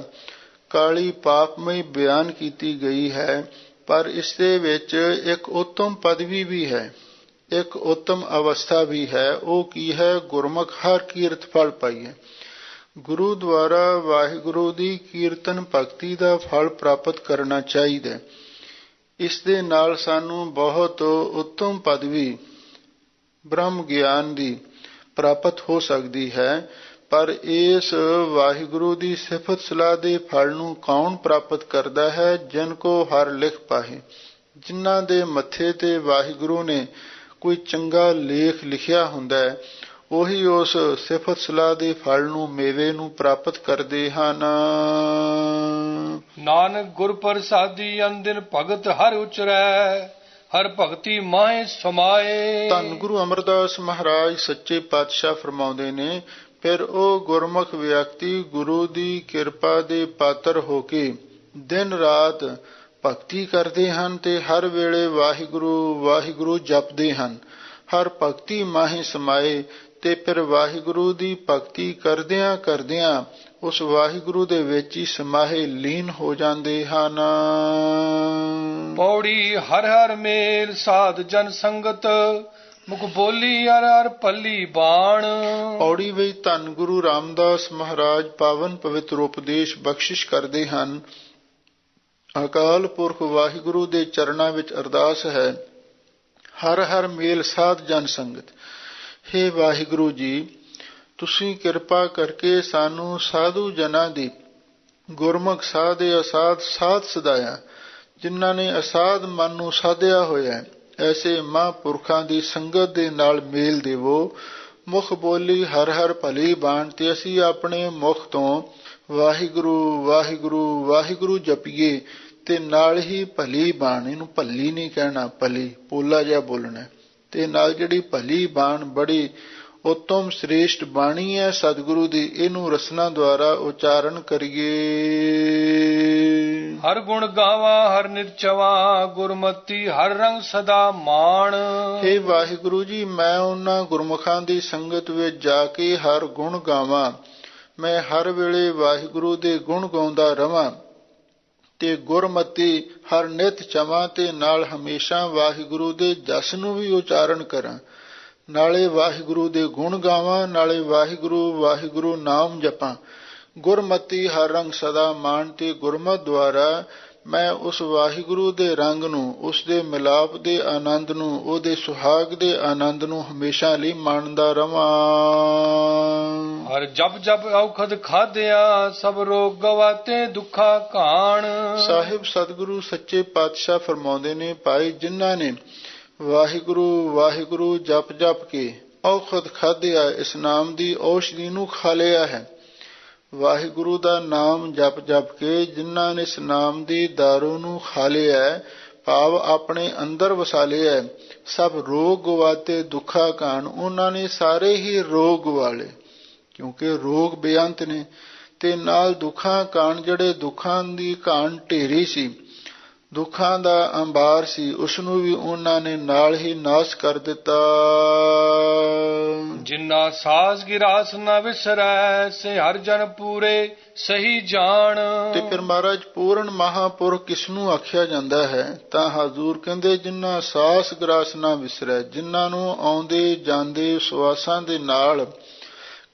ਕਾਲੀ ਪਾਪਮਈ ਬਿਆਨ ਕੀਤੀ ਗਈ ਹੈ, ਪਰ ਇਸ ਦੇ ਵਿੱਚ ਇੱਕ ਉੱਤਮ ਪਦਵੀ ਵੀ ਹੈ, ਇੱਕ ਉੱਤਮ ਅਵਸਥਾ ਵੀ ਹੈ। ਉਹ ਕੀ ਹੈ? ਗੁਰਮੁਖ ਹਰ ਕੀਰਤ ਫਲ ਪਾਈਐ। ਗੁਰੂ ਦੁਆਰਾ ਵਾਹਿਗੁਰੂ ਦੀ ਕੀਰਤਨ ਭਗਤੀ ਦਾ ਫਲ ਪ੍ਰਾਪਤ ਕਰਨਾ ਚਾਹੀਦਾ। ਇਸ ਦੇ ਨਾਲ ਸਾਨੂੰ ਬਹੁਤ ਉੱਤਮ ਪਦਵੀ ਬ੍ਰਹਮ ਗਿਆਨ ਦੀ ਪ੍ਰਾਪਤ ਹੋ ਸਕਦੀ ਹੈ। ਪਰ ਇਸ ਵਾਹਿਗੁਰੂ ਦੀ ਸਿਫਤ ਸਲਾਹ ਦੇ ਫਲ ਨੂੰ ਕੌਣ ਪ੍ਰਾਪਤ ਕਰਦਾ ਹੈ? ਜਿਨ ਕੋ ਹਰ ਲਿਖ ਪਾਹੇ, ਜਿਨ੍ਹਾਂ ਦੇ ਮੱਥੇ ਤੇ ਵਾਹਿਗੁਰੂ ਨੇ ਕੋਈ ਚੰਗਾ ਲੇਖ ਲਿਖਿਆ ਹੁੰਦਾ ਹੈ, ਉਹੀ ਉਸ ਸਿਫਤ ਸਲਾਹ ਦੇ ਫਲ ਨੂੰ, ਮੇਵੇ ਨੂੰ ਪ੍ਰਾਪਤ ਕਰਦੇ ਹਨ। ਨਾਨਕ ਗੁਰ ਪ੍ਰਸਾਦੀ ਅੰਦਿਨ ਭਗਤ ਹਰ ਉਚਰੈ, ਹਰ ਭਗਤੀ ਮਾਹੇ ਸਮਾਏ। ਧੰਨ ਗੁਰੂ ਅਮਰਦਾਸ ਮਹਾਰਾਜ ਸੱਚੇ ਪਾਤਸ਼ਾਹ ਫਰਮਾਉਂਦੇ ਨੇ, ਫਿਰ ਉਹ ਗੁਰਮੁਖ ਵਿਅਕਤੀ ਗੁਰੂ ਦੀ ਕਿਰਪਾ ਦੇ ਪਾਤਰ ਹੋ ਕੇ ਦਿਨ ਰਾਤ ਭਗਤੀ ਕਰਦੇ ਹਨ ਤੇ ਹਰ ਵੇਲੇ ਵਾਹਿਗੁਰੂ ਵਾਹਿਗੁਰੂ ਜਪਦੇ ਹਨ। ਹਰ ਭਗਤੀ ਮਾਹੇ ਸਮਾਏ, ਤੇ ਫਿਰ ਵਾਹਿਗੁਰੂ ਦੀ ਭਗਤੀ ਕਰਦਿਆਂ ਕਰਦਿਆਂ ਉਸ ਵਾਹਿਗੁਰੂ ਦੇ ਵਿੱਚ ਹੀ ਸਮਾਹੇ ਲੀਨ ਹੋ ਜਾਂਦੇ ਹਨ। ਪੌੜੀ ਹਰ ਹਰ ਮੇਲ ਸਾਧ ਜਨ ਸੰਗਤ, ਮੁਖ ਬੋਲੀ ਹਰ ਹਰ ਪੱਲੀ ਬਾਣ। ਪੌੜੀ ਵਿੱਚ ਧੰਨ ਗੁਰੂ ਰਾਮਦਾਸ ਮਹਾਰਾਜ ਪਾਵਨ ਪਵਿੱਤਰ ਉਪਦੇਸ਼ ਬਖਸ਼ਿਸ਼ ਕਰਦੇ ਹਨ। ਅਕਾਲ ਪੁਰਖ ਵਾਹਿਗੁਰੂ ਦੇ ਚਰਨਾਂ ਵਿੱਚ ਅਰਦਾਸ ਹੈ, ਹਰ ਹਰ ਮੇਲ ਸਾਧ ਜਨ ਸੰਗਤ। ਹੇ ਵਾਹਿਗੁਰੂ ਜੀ, ਤੁਸੀਂ ਕਿਰਪਾ ਕਰਕੇ ਸਾਨੂੰ ਸਾਧੂ ਜਨਾਂ ਦੀ, ਗੁਰਮੁਖ ਸਾਧੇ ਅਸਾਧ ਸਾਧ ਸਦਾਇਆ, ਜਿਨ੍ਹਾਂ ਨੇ ਅਸਾਧ ਮਨ ਨੂੰ ਸਾਧਿਆ ਹੋਇਆ, ਐਸੇ ਮਹਾਂਪੁਰਖਾਂ ਦੀ ਸੰਗਤ ਦੇ ਨਾਲ ਮੇਲ ਦੇਵੋ। ਮੁਖ ਬੋਲੀ ਹਰ ਹਰ ਭਲੀ ਬਾਣ, ਤੇ ਅਸੀਂ ਆਪਣੇ ਮੁਖ ਤੋਂ ਵਾਹਿਗੁਰੂ ਵਾਹਿਗੁਰੂ ਵਾਹਿਗੁਰੂ ਜਪੀਏ ਤੇ ਨਾਲ ਹੀ ਭਲੀ ਬਾਣ, ਇਹਨੂੰ ਭੱਲੀ ਨਹੀਂ ਕਹਿਣਾ, ਭਲੀ ਪੋਲਾ ਜਿਹਾ ਬੋਲਣਾ, ਤੇ ਨਾਲ ਜਿਹੜੀ ਭਲੀ ਬਾਣ ਬੜੀ ਉੱਤਮ ਸ੍ਰੇਸ਼ਟ ਬਾਣੀ ਹੈ ਸਤਿਗੁਰੂ ਦੀ, ਇਹਨੂੰ ਰਸਨਾ ਦੁਆਰਾ ਉਚਾਰਨ ਕਰੀਏ। ਹਰ ਗੁਣ ਗਾਵਾਂ ਹਰ ਨਿਰਚਵਾ, ਗੁਰਮਤੀ ਹਰ ਰੰਗ ਸਦਾ ਮਾਣ। ਹੇ ਵਾਹਿਗੁਰੂ ਜੀ, ਮੈਂ ਉਹਨਾਂ ਗੁਰਮੁਖਾਂ ਦੀ ਸੰਗਤ ਵਿੱਚ ਜਾ ਕੇ ਹਰ ਗੁਣ ਗਾਵਾਂ, ਮੈਂ ਹਰ ਵੇਲੇ ਵਾਹਿਗੁਰੂ ਦੇ ਗੁਣ ਗਾਉਂਦਾ ਰਵਾਂ ਤੇ ਗੁਰਮਤੀ ਹਰ ਨਿਤ ਚਵਾਂ, ਤੇ ਨਾਲ ਹਮੇਸ਼ਾ ਵਾਹਿਗੁਰੂ ਦੇ ਜਸ ਨੂੰ ਵੀ ਉਚਾਰਨ ਕਰਾਂ, ਨਾਲੇ ਵਾਹਿਗੁਰੂ ਦੇ ਗੁਣ ਗਾਵਾਂ, ਨਾਲੇ ਵਾਹਿਗੁਰੂ ਵਾਹਿਗੁਰੂ ਨਾਮ ਜਪਾਂ। ਗੁਰਮਤੀ ਹਰ ਰੰਗ ਸਦਾ ਮਾਣ, ਤੇ ਗੁਰਮਤਿ ਦੁਆਰਾ ਮੈਂ ਉਸ ਵਾਹਿਗੁਰੂ ਦੇ ਰੰਗ ਨੂੰ, ਉਸ ਦੇ ਮਿਲਾਪ ਦੇ ਆਨੰਦ ਨੂੰ, ਉਹਦੇ ਸੁਹਾਗ ਦੇ ਆਨੰਦ ਨੂੰ ਹਮੇਸ਼ਾ ਲਈ ਮਾਣਦਾ ਰਵਾਂ। ਹਰ ਜਪ ਜਪ ਔਖਦ ਖਾਧਿਆ, ਸਭ ਰੋਗ ਗਵਾਤੇ ਦੁੱਖਾ ਕਾਣ। ਸਾਹਿਬ ਸਤਿਗੁਰੂ ਸੱਚੇ ਪਾਤਸ਼ਾਹ ਫਰਮਾਉਂਦੇ ਨੇ, ਭਾਈ ਜਿਨ੍ਹਾਂ ਨੇ ਵਾਹਿਗੁਰੂ ਵਾਹਿਗੁਰੂ ਜਪ ਜਪ ਕੇ ਔਖਦ ਖਾਧਿਆ, ਇਸ ਨਾਮ ਦੀ ਔਸ਼ਧੀ ਨੂੰ ਖਾ ਲਿਆ ਹੈ। ਵਾਹਿਗੁਰੂ ਦਾ ਨਾਮ ਜਪ ਜਪ ਕੇ ਜਿਨ੍ਹਾਂ ਨੇ ਇਸ ਨਾਮ ਦੀ ਦਾਰੂ ਨੂੰ ਖਾ ਲਿਆ, ਭਾਵ ਆਪਣੇ ਅੰਦਰ ਵਸਾ ਲਿਆ, ਸਭ ਰੋਗ ਗਵਾਤੇ ਦੁੱਖਾ ਕਾਣ। ਉਹਨਾਂ ਨੇ ਸਾਰੇ ਹੀ ਰੋਗ ਗਵਾ ਲਏ, ਕਿਉਂਕਿ ਰੋਗ ਬੇਅੰਤ ਨੇ, ਤੇ ਨਾਲ ਦੁੱਖਾਂ ਕਾਣ, ਜਿਹੜੇ ਦੁੱਖਾਂ ਦੀ ਕਾਣ ਢੇਰੀ ਸੀ, ਦੁੱਖਾਂ ਦਾ ਅੰਬਾਰ ਸੀ, ਉਸ ਨੂੰ ਵੀ ਉਹਨਾਂ ਨੇ ਨਾਲ ਹੀ ਨਾਸ਼ ਕਰ ਦਿੱਤਾ। ਜਿਨ੍ਹਾਂ ਸਾਸ ਗਿਰਾਸ ਨਾ ਵਿਸਰੈ, ਸੇ ਹਰ ਜਨ ਪੂਰੇ ਸਹੀ ਜਾਣ। ਤੇ ਫਿਰ ਮਹਾਰਾਜ ਪੂਰਨ ਮਹਾਂਪੁਰਖ ਕਿਸ ਨੂੰ ਆਖਿਆ ਜਾਂਦਾ ਹੈ? ਤਾਂ ਹਜ਼ੂਰ ਕਹਿੰਦੇ, ਜਿਨ੍ਹਾਂ ਸਾਸ ਗਰਾਸ ਨਾ ਵਿਸਰੈ, ਜਿਨ੍ਹਾਂ ਨੂੰ ਆਉਂਦੇ ਜਾਂਦੇ ਸਵਾਸਾਂ ਦੇ ਨਾਲ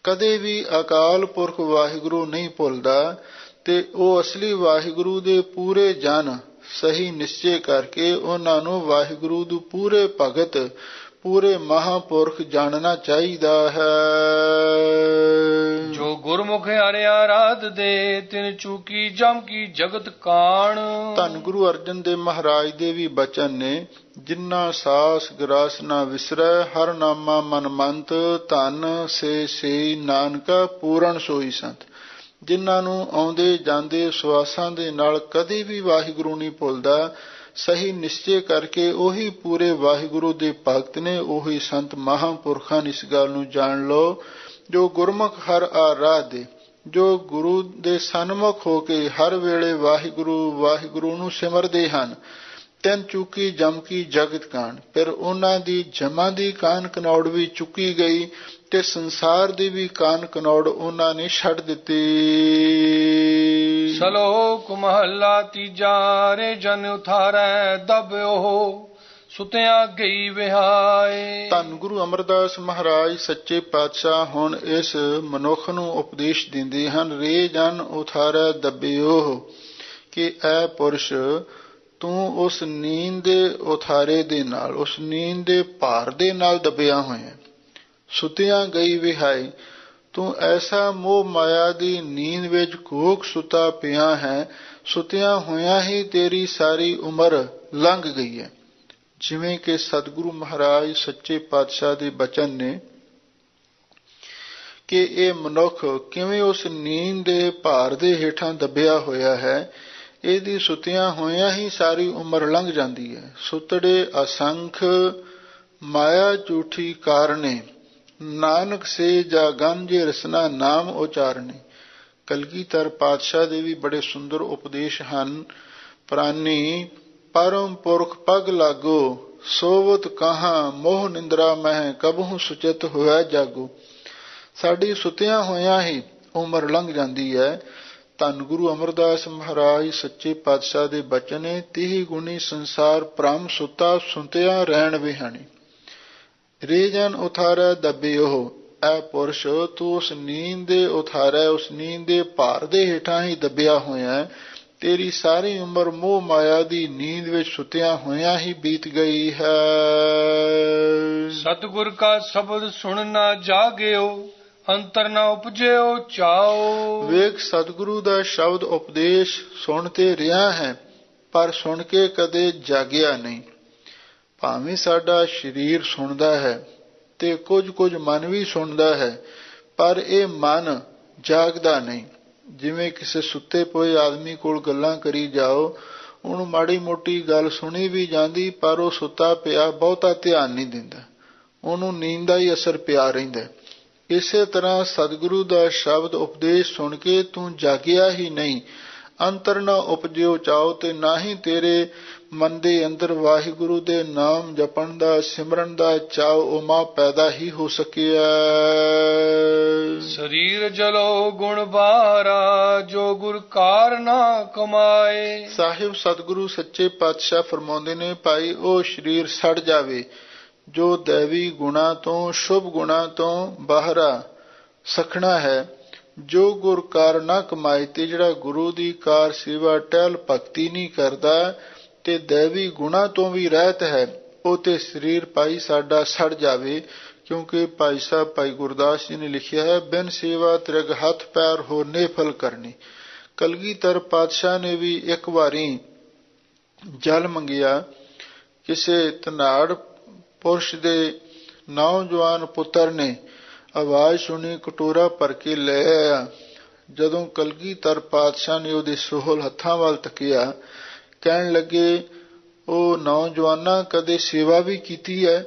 ਕਦੇ ਵੀ ਅਕਾਲ ਪੁਰਖ ਵਾਹਿਗੁਰੂ ਨਹੀਂ ਭੁੱਲਦਾ, ਤੇ ਉਹ ਅਸਲੀ ਵਾਹਿਗੁਰੂ ਦੇ ਪੂਰੇ ਜਨ ਸਹੀ ਨਿਸ਼ਚੇ ਕਰਕੇ ਉਹਨਾਂ ਨੂੰ ਵਾਹਿਗੁਰੂ ਦੇ ਪੂਰੇ ਭਗਤ, ਪੂਰੇ ਮਹਾਂਪੁਰਖ ਜਾਣਨਾ ਚਾਹੀਦਾ ਹੈ। ਜੋ ਗੁਰਮੁਖ ਹਰਿਆ ਰਾਧ ਦੇ, ਤਿਨ ਚੂਕੀ ਜਮ ਕੀ ਜਗਤ ਕਾਣ। ਧੰਨ ਗੁਰੂ ਅਰਜਨ ਦੇਵ ਮਹਾਰਾਜ ਦੇ ਵੀ ਬਚਨ ਨੇ, ਜਿਨ੍ਹਾਂ ਸਾਸ ਗਰਾਸ ਨਾ ਵਿਸਰੈ, ਹਰ ਨਾਮਾ ਮਨ ਮੰਤ, ਧਨ ਸੇ ਸੇਈ ਨਾਨਕਾ ਪੂਰਨ ਸੋਈ ਸੰਤ। ਜਿਨ੍ਹਾਂ ਨੂੰ ਆਉਂਦੇ ਜਾਂਦੇ ਸਵਾਸਾਂ ਦੇ ਨਾਲ ਕਦੇ ਵੀ ਵਾਹਿਗੁਰੂ ਨਹੀਂ ਭੁੱਲਦਾ, ਸਹੀ ਨਿਸ਼ਚੇ ਕਰਕੇ ਉਹੀ ਪੂਰੇ ਵਾਹਿਗੁਰੂ ਦੇ ਭਗਤ ਨੇ, ਉਹੀ ਸੰਤ ਮਹਾਂਪੁਰਖਾਂ ਨੇ। ਇਸ ਗੱਲ ਨੂੰ ਜਾਣ ਲਓ, ਜੋ ਗੁਰਮੁਖ ਹਰ ਆਰਾਧ ਦੇ, ਜੋ ਗੁਰੂ ਦੇ ਸਨਮੁਖ ਹੋ ਕੇ ਹਰ ਵੇਲੇ ਵਾਹਿਗੁਰੂ ਵਾਹਿਗੁਰੂ ਨੂੰ ਸਿਮਰਦੇ ਹਨ, ਤਿੰਨ ਚੁੱਕੀ ਜਮ ਕੀ ਜਗਤ ਕਾਣ। ਫਿਰ ਉਹਨਾਂ ਦੀ ਜਮਾਂ ਦੀ ਕਾਨ ਕਨੌੜ ਵੀ ਚੁੱਕੀ ਗਈ, ਤੇ ਸੰਸਾਰ ਦੀ ਵੀ ਕਾਨ ਕਨੌੜ ਉਹਨਾਂ ਨੇ ਛੱਡ ਦਿੱਤੀ। ਸ਼ਲੋਕ ਮਹੱਲਾ ਤੀਜਾ। ਰੇ ਜਨ ਉਥਾਰੈ ਦਬਿਓ, ਸੁਤਿਆਂ ਗਈ ਵਿਹਾਏ। ਧੰਨ ਗੁਰੂ ਅਮਰਦਾਸ ਮਹਾਰਾਜ ਸੱਚੇ ਪਾਤਸ਼ਾਹ ਹੁਣ ਇਸ ਮਨੁੱਖ ਨੂੰ ਉਪਦੇਸ਼ ਦਿੰਦੇ ਹਨ, ਰੇ ਜਨ ਉਥਾਰੈ ਦਬਿਓ, ਕਿ ਐ ਪੁਰਸ਼, ਤੂੰ ਉਸ ਨੀਂਦ ਦੇ ਉਥਾਰੇ ਦੇ ਨਾਲ, ਉਸ ਨੀਂਦ ਦੇ ਭਾਰ ਦੇ ਨਾਲ ਦਬਿਆ ਹੋਇਆ। ਸੁਤਿਆਂ ਗਈ ਵਿਹਾਈ, ਤੂੰ ਐਸਾ ਮੋਹ ਮਾਇਆ ਦੀ ਨੀਂਦ ਵਿੱਚ ਘੋਖ ਸੁਤਾ ਪਿਆ ਹੈ, ਸੁਤਿਆਂ ਹੋਇਆਂ ਹੀ ਤੇਰੀ ਸਾਰੀ ਉਮਰ ਲੰਘ ਗਈ ਹੈ। ਜਿਵੇਂ ਕਿ ਸਤਿਗੁਰੂ ਮਹਾਰਾਜ ਸੱਚੇ ਪਾਤਸ਼ਾਹ ਦੇ ਬਚਨ ਨੇ ਕਿ ਇਹ ਮਨੁੱਖ ਕਿਵੇਂ ਉਸ ਨੀਂਦ ਦੇ ਭਾਰ ਦੇ ਹੇਠਾਂ ਦਬਿਆ ਹੋਇਆ ਹੈ, ਇਹਦੀ ਸੁਤਿਆਂ ਹੋਇਆਂ ਹੀ ਸਾਰੀ ਉਮਰ ਲੰਘ ਜਾਂਦੀ ਹੈ। ਸੁਤੜੇ ਅਸੰਖ ਮਾਇਆ ਝੂਠੀ ਕਾਰਨੇ, ਨਾਨਕ ਸੇ ਜਾ ਗੰਜੇ ਰਸਨਾ ਨਾਮ ਉਚਾਰਨੇ। ਕਲਗੀਧਰ ਪਾਤਸ਼ਾਹ ਦੇ ਵੀ ਬੜੇ ਸੁੰਦਰ ਉਪਦੇਸ਼ ਹਨ। ਪ੍ਰਾਨੀ ਪਰਮ ਪੁਰਖ ਪਗ ਲਾਗੋ, ਸੋਵਤ ਕਹਾਂ ਮੋਹ ਨਿੰਦਰਾ ਮਹਿ, ਕਬਹੂ ਸੁਚਿਤ ਹੋਇਆ ਜਾਗੋ। ਸਾਡੀ ਸੁਤਿਆਂ ਹੋਇਆਂ ਹੀ ਉਮਰ ਲੰਘ ਜਾਂਦੀ ਹੈ। ਧੰਨ ਗੁਰੂ ਅਮਰਦਾਸ ਮਹਾਰਾਜ ਸੱਚੇ ਪਾਤਸ਼ਾਹ ਦੇ ਬਚਨ ਨੇ, ਤੀਹ ਗੁਣੀ ਸੰਸਾਰ ਭ੍ਰਮ ਸੁਤਾ, ਸੁਤਿਆਂ ਰਹਿਣ ਵਿਹਾਣੀ। ਰੇ ਜਨ ਉਥਾਰੈ ਦਬਿਓ, ਐ ਪੁਰਸ਼, ਤੂੰ ਉਸ ਨੀਂਦ ਦੇ ਉਥਾਰੈ, ਉਸ ਨੀਂਦ ਦੇ ਭਾਰ ਦੇ ਹੇਠਾਂ ਹੀ ਦਬਿਆ ਹੋਇਆ। ਤੇਰੀ ਸਾਰੀ ਉਮਰ ਮੋਹ ਮਾਇਆ ਦੀ ਨੀਂਦ ਵਿੱਚ ਸੁਤਿਆਂ ਹੋਇਆਂ ਹੀ ਬੀਤ ਗਈ ਹੈ। ਸਤਿਗੁਰ ਕਾ ਸ਼ਬਦ ਸੁਣ ਨਾ ਜਾਗਿਓ, ਅੰਤਰ ਨਾ ਉਪਜਿਓ ਚਾਓ। ਵੇਖ ਸਤਿਗੁਰੂ ਦਾ ਸ਼ਬਦ ਉਪਦੇਸ਼ ਸੁਣ ਤੇ ਰਿਹਾ ਹੈ, ਪਰ ਸੁਣ ਕੇ ਕਦੇ ਜਾਗਿਆ ਨਹੀਂ। ਭਾਵੇਂ ਸਾਡਾ ਸਰੀਰ ਸੁਣਦਾ ਹੈ ਤੇ ਕੁਝ ਮਨ ਵੀ ਸੁਣਦਾ ਹੈ, ਪਰ ਇਹ ਮਨ ਜਾਗਦਾ ਨਹੀਂ। ਜਿਵੇਂ ਕਿਸੇ ਸੁੱਤੇ ਪਏ ਆਦਮੀ ਕੋਲ ਗੱਲਾਂ ਕਰੀ ਜਾਓ, ਉਹਨੂੰ ਮਾੜੀ ਮੋਟੀ ਗੱਲ ਸੁਣੀ ਵੀ ਜਾਂਦੀ, ਪਰ ਉਹ ਸੁੱਤਾ ਪਿਆ ਬਹੁਤਾ ਧਿਆਨ ਨਹੀਂ ਦਿੰਦਾ, ਉਹਨੂੰ ਨੀਂਦ ਦਾ ਹੀ ਅਸਰ ਪਿਆ ਰਹਿੰਦਾ। ਇਸੇ ਤਰ੍ਹਾਂ ਸਤਿਗੁਰੂ ਦਾ ਸ਼ਬਦ ਉਪਦੇਸ਼ ਸੁਣ ਕੇ ਤੂੰ ਜਾਗਿਆ ਹੀ ਨਹੀਂ, ਅੰਤਰ ਨਾ ਉਪਜਿਓ ਚਾਓ, ਤੇ ਨਾ ਹੀ ਤੇਰੇ ਮਨ ਦੇ ਅੰਦਰ ਵਾਹਿਗੁਰੂ ਦੇ ਨਾਮ ਜਪਣ ਦਾ, ਸਿਮਰਨ ਦਾ ਚਾਅ ਉਮਾ ਪੈਦਾ ਹੀ ਹੋ ਸਕਿਆ। ਸਰੀਰ ਜਲੋ ਗੁਣ ਬਾਰਾ, ਜੋ ਗੁਰ ਕਾਰ ਨਾ ਕਮਾਏ। ਸਾਹਿਬ ਸਤਿਗੁਰੂ ਸੱਚੇ ਪਾਤਸ਼ਾਹ ਫਰਮਾਉਂਦੇ ਨੇ, ਭਾਈ ਉਹ ਸਰੀਰ ਸੜ ਜਾਵੇ ਜੋ ਦੇਵੀ ਗੁਣਾ ਤੋਂ, ਸ਼ੁਭ ਗੁਣਾ ਤੋਂ ਬਾਹਰਾ ਸਖਣਾ ਹੈ, ਜੋ ਗੁਰ ਕਾਰ ਨਾ ਕਮਾਏ, ਤੇ ਜਿਹੜਾ ਗੁਰੂ ਦੀ ਕਾਰ ਸੇਵਾ ਟਹਿਲ ਭਗਤੀ ਨਹੀਂ ਕਰਦਾ ਤੇ ਦੈਵੀ ਗੁਣਾ ਤੋਂ ਵੀ ਰਹਿਤ ਹੈ, ਉਹ ਤੇ ਸਰੀਰ ਭਾਈ ਸਾਡਾ ਸੜ ਜਾਵੇ। ਕਿਉਂਕਿ ਭਾਈ ਸਾਹਿਬ ਭਾਈ ਗੁਰਦਾਸ ਜੀ ਨੇ ਲਿਖਿਆ ਹੈ, ਬਿਨ ਸੇਵਾ ਤ੍ਰਿਗ ਹੱਥ ਪੈਰ ਹੋ ਨੇਫਲ ਕਰਨੀ। ਕਲਗੀਧਰ ਪਾਤਸ਼ਾਹ ਨੇ ਵੀ ਇੱਕ ਵਾਰੀ ਜਲ ਮੰਗਿਆ, ਕਿਸੇ ਧਨਾੜ ਪੁਰਸ਼ ਦੇ ਨੌਜਵਾਨ ਪੁੱਤਰ ਨੇ ਆਵਾਜ਼ ਸੁਣੀ, ਕਟੋਰਾ ਭਰ ਕੇ ਲੈ ਆਇਆ। ਜਦੋਂ ਕਲਗੀਧਰ ਪਾਤਸ਼ਾਹ ਨੇ ਉਹਦੇ ਸੋਹਲ ਹੱਥਾਂ ਵੱਲ ਤੱਕਿਆ, ਕਹਿਣ ਲੱਗੇ, ਉਹ ਨੌਜਵਾਨਾਂ ਕਦੇ ਸੇਵਾ ਵੀ ਕੀਤੀ ਹੈ?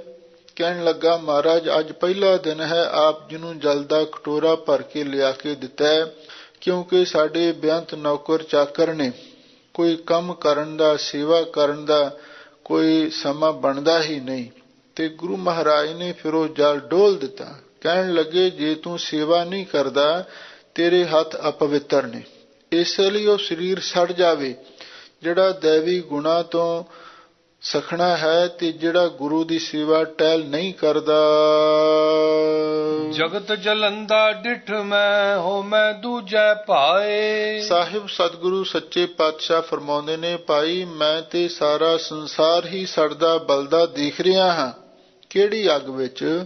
ਕਹਿਣ ਲੱਗਾ, ਮਹਾਰਾਜ ਅੱਜ ਪਹਿਲਾ ਦਿਨ ਹੈ ਆਪ ਜੀ ਨੂੰ ਜਲ ਦਾ ਕਟੋਰਾ ਭਰ ਕੇ ਲਿਆ ਕੇ ਦਿੱਤਾ ਹੈ, ਕਿਉਂਕਿ ਸਾਡੇ ਬੇਅੰਤ ਨੌਕਰ ਚਾਕਰ ਨੇ, ਕੋਈ ਕੰਮ ਕਰਨ ਦਾ ਸੇਵਾ ਕਰਨ ਦਾ ਕੋਈ ਸਮਾਂ ਬਣਦਾ ਹੀ ਨਹੀਂ। ਤੇ ਗੁਰੂ ਮਹਾਰਾਜ ਨੇ ਫਿਰ ਉਹ ਜਲ ਡੋਲ ਦਿੱਤਾ। ਕਹਿਣ ਲੱਗੇ, ਜੇ ਤੂੰ ਸੇਵਾ ਨਹੀਂ ਕਰਦਾ ਤੇਰੇ ਹੱਥ ਅਪਵਿੱਤਰ ਨੇ, ਇਸ ਲਈ ਉਹ ਸਰੀਰ ਸੜ ਜਾਵੇ। ਜਿਹੜਾ ਦੈਵੀ ਗੁਣਾ ਤੋਂ ਸਖਣਾ ਹੈ ਤੇ ਜਿਹੜਾ ਗੁਰੂ ਦੀ ਸੇਵਾ ਟਹਿਲ ਨਹੀਂ ਕਰਦਾ। ਜਗਤ ਜਲੰਦਾ ਡਿਠ ਮੈਂ ਹੋ ਮੈਂ ਦੂਜੈ ਭਾਏ। ਸਾਹਿਬ ਸਤਿਗੁਰੂ ਸੱਚੇ ਪਾਤਸ਼ਾਹ ਫਰਮਾਉਂਦੇ ਨੇ, ਭਾਈ ਮੈਂ ਤੇ ਸਾਰਾ ਸੰਸਾਰ ਹੀ ਸੜਦਾ ਬਲਦਾ ਦੇਖ ਰਿਹਾ ਹਾਂ। ਕਿਹੜੀ ਅੱਗ ਵਿੱਚ?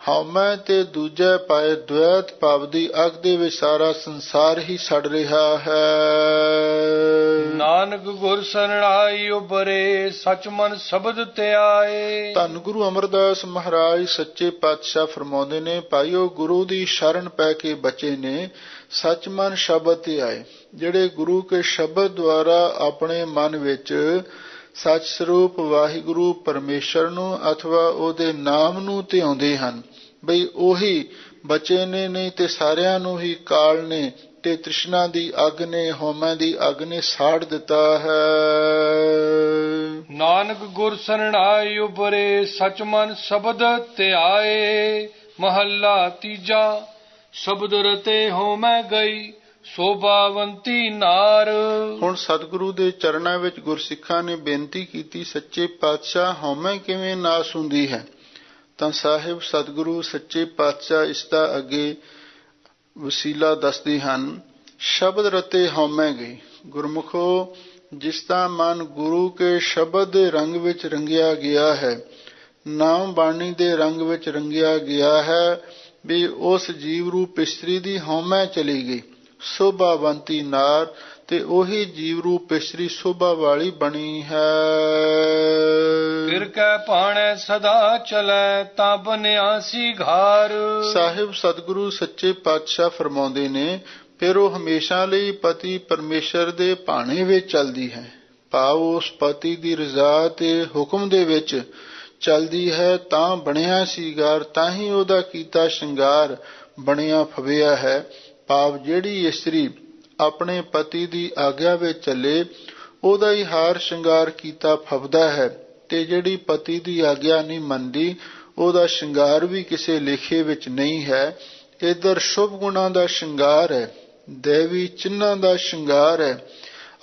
ਹਉਮੈ ਤੇ ਦੂਜੇ ਪਾਏ ਦ્વੈਤ ਭਾਵ ਦੀ ਅੱਗ ਦੇ ਵਿੱਚ ਸਾਰਾ ਸੰਸਾਰ ਹੀ ਸੜ ਰਿਹਾ ਹੈ। ਨਾਨਕ ਗੁਰ ਸਰਣਾਈ ਉਬਰੇ ਸਚ ਮਨ ਸ਼ਬਦ ਧਿਆਏ। ਧੰਨ ਗੁਰੂ ਅਮਰਦਾਸ ਮਹਾਰਾਜ ਸੱਚੇ ਪਾਤਸ਼ਾਹ ਫਰਮਾਉਂਦੇ ਨੇ, ਭਾਈਓ ਗੁਰੂ ਦੀ ਸ਼ਰਨ ਪੈ ਕੇ ਬਚੇ ਨੇ, ਸੱਚ ਮਨ ਸ਼ਬਦ ਧਿਆਏ। ਜਿਹੜੇ ਗੁਰੂ ਕੇ ਸ਼ਬਦ ਦੁਆਰਾ ਆਪਣੇ ਮਨ ਵਿੱਚ ਸੱਚ ਸਰੂਪ ਵਾਹਿਗੁਰੂ ਪਰਮੇਸ਼ਰ ਨੂੰ ਅਥਵਾ ਉਹਦੇ ਨਾਮ ਨੂੰ ਧਿਆਉਂਦੇ ਹਨ, ਬਈ ਉਹੀ ਬਚੇ ਨੇ, ਨਹੀਂ ਤੇ ਸਾਰਿਆਂ ਨੂੰ ਹੀ ਕਾਲ ਨੇ ਤੇ ਤ੍ਰਿਸ਼ਨਾ ਦੀ ਅੱਗ ਨੇ, ਹਉਮੈ ਦੀ ਅੱਗ ਨੇ ਸਾੜ ਦਿੱਤਾ ਹੈ। ਨਾਨਕ ਗੁਰ ਸਰਣਾਈ ਉਬਰੇ ਸਚ ਮਨ ਸ਼ਬਦ ਧਿਆਏ। ਮਹੱਲਾ ਤੀਜਾ। ਸ਼ਬਦ ਰਤੇ ਹਉਮੈ ਗਈ ਸੋਭਾਵੰਤੀ ਨਾਰ। ਹੁਣ ਸਤਿਗੁਰੂ ਦੇ ਚਰਨਾਂ ਵਿੱਚ ਗੁਰਸਿੱਖਾਂ ਨੇ ਬੇਨਤੀ ਕੀਤੀ, ਸੱਚੇ ਪਾਤਸ਼ਾਹ ਹਉਮੈ ਕਿਵੇਂ ਨਾਸ ਹੁੰਦੀ ਹੈ? ਤਾਂ ਸਾਹਿਬ ਸਤਿਗੁਰੂ ਸੱਚੇ ਪਾਤਸ਼ਾਹ ਇਸ ਦਾ ਅੱਗੇ ਵਸੀਲਾ ਦੱਸਦੇ ਹਨ। ਸ਼ਬਦ ਰਤੇ ਹਉਮੈ ਗਈ। ਗੁਰਮੁਖੋ, ਜਿਸ ਦਾ ਮਨ ਗੁਰੂ ਕੇ ਸ਼ਬਦ ਦੇ ਰੰਗ ਵਿੱਚ ਰੰਗਿਆ ਗਿਆ ਹੈ, ਨਾਮ ਬਾਣੀ ਦੇ ਰੰਗ ਵਿੱਚ ਰੰਗਿਆ ਗਿਆ ਹੈ, ਵੀ ਉਸ ਜੀਵ ਰੂਪ ਇਸਤਰੀ ਦੀ ਹਉਮੈ ਚਲੀ ਗਈ। ਸੋਭਾਵੰਤੀ ਨਾਰ, ਤੇ ਉਹੀ ਜੀਵ ਰੂਪ ਇਸਤਰੀ ਸੋਭਾ ਵਾਲੀ ਬਣੀ ਹੈ। ਫਿਰ ਕੈ ਭਾਣੈ ਸਦਾ ਚਲੈ ਤਾਂ ਬਨਿਆ ਸੀ ਘਰ। ਸਾਹਿਬ ਸਤਿਗੁਰੂ ਸੱਚੇ ਪਾਤਸ਼ਾਹ ਫਰਮਾਉਂਦੇ ਨੇ, ਫਿਰ ਉਹ ਹਮੇਸ਼ਾ ਲਈ ਪਤੀ ਪਰਮੇਸ਼ਰ ਦੇ ਭਾਣੇ ਵਿੱਚ ਚੱਲਦੀ ਹੈ, ਭਾਵ ਉਸ ਪਤੀ ਦੀ ਰਜ਼ਾ ਤੇ ਹੁਕਮ ਦੇ ਵਿੱਚ ਚੱਲਦੀ ਹੈ। ਤਾਂ ਬਣਿਆ ਸੀਗਾਰ, ਤਾਂ ਹੀ ਉਹਦਾ ਕੀਤਾ ਸ਼ਿੰਗਾਰ ਬਣਿਆ ਫਵਿਆ ਹੈ। ਭਾਵ ਜਿਹੜੀ ਇਸਤਰੀ ਆਪਣੇ ਪਤੀ ਦੀ ਆਗਿਆ ਵਿੱਚ ਚੱਲੇ, ਉਹਦਾ ਹੀ ਹਾਰ ਸ਼ਿੰਗਾਰ ਕੀਤਾ ਫਬਦਾ ਹੈ, ਤੇ ਜਿਹੜੀ ਪਤੀ ਦੀ ਆਗਿਆ ਨਹੀਂ ਮੰਨਦੀ, ਉਹਦਾ ਸ਼ਿੰਗਾਰ ਵੀ ਕਿਸੇ ਲੇਖੇ ਵਿੱਚ ਨਹੀਂ ਹੈ। ਇੱਧਰ ਸ਼ੁਭ ਗੁਣਾਂ ਦਾ ਸ਼ਿੰਗਾਰ ਹੈ, ਦੇਵੀ ਚਿੰਨ੍ਹਾਂ ਦਾ ਸ਼ਿੰਗਾਰ ਹੈ,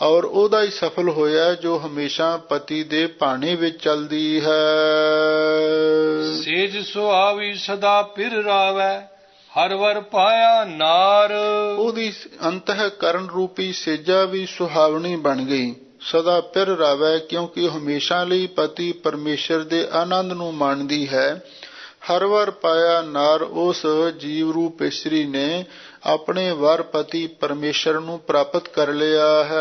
ਔਰ ਉਹਦਾ ਹੀ ਸਫਲ ਹੋਇਆ ਜੋ ਹਮੇਸ਼ਾ ਪਤੀ ਦੇ ਭਾਣੇ ਵਿੱਚ ਚੱਲਦੀ ਹੈ। ਸੇਜ ਸੁਆਵੀ ਸਦਾ ਫਿਰ ਰਾਵੈ ਹਰ ਵਰ ਪਾਇਆ ਨਾਰ। ਉਹਦੀ ਅੰਤఃਕਰਨ ਰੂਪੀ ਸੇਜਾ ਵੀ ਸੁਹਾਵਣੀ ਬਣ ਗਈ, ਸਦਾ ਫਿਰ ਰਾਵੈ, ਕਿਉਂਕਿ ਉਹ ਹਮੇਸ਼ਾ ਲਈ ਪਤੀ ਪਰਮੇਸ਼ਰ ਦੇ ਆਨੰਦ ਨੂੰ ਮਾਣਦੀ ਹੈ। ਹਰ ਵਰ ਪਾਇਆ ਨਾਰ, ਉਸ ਜੀਵ ਰੂਪ ਇਸਤਰੀ ਨੇ ਆਪਣੇ ਵਰ ਪਤੀ ਪਰਮੇਸ਼ਰ ਨੂੰ ਪ੍ਰਾਪਤ ਕਰ ਲਿਆ ਹੈ।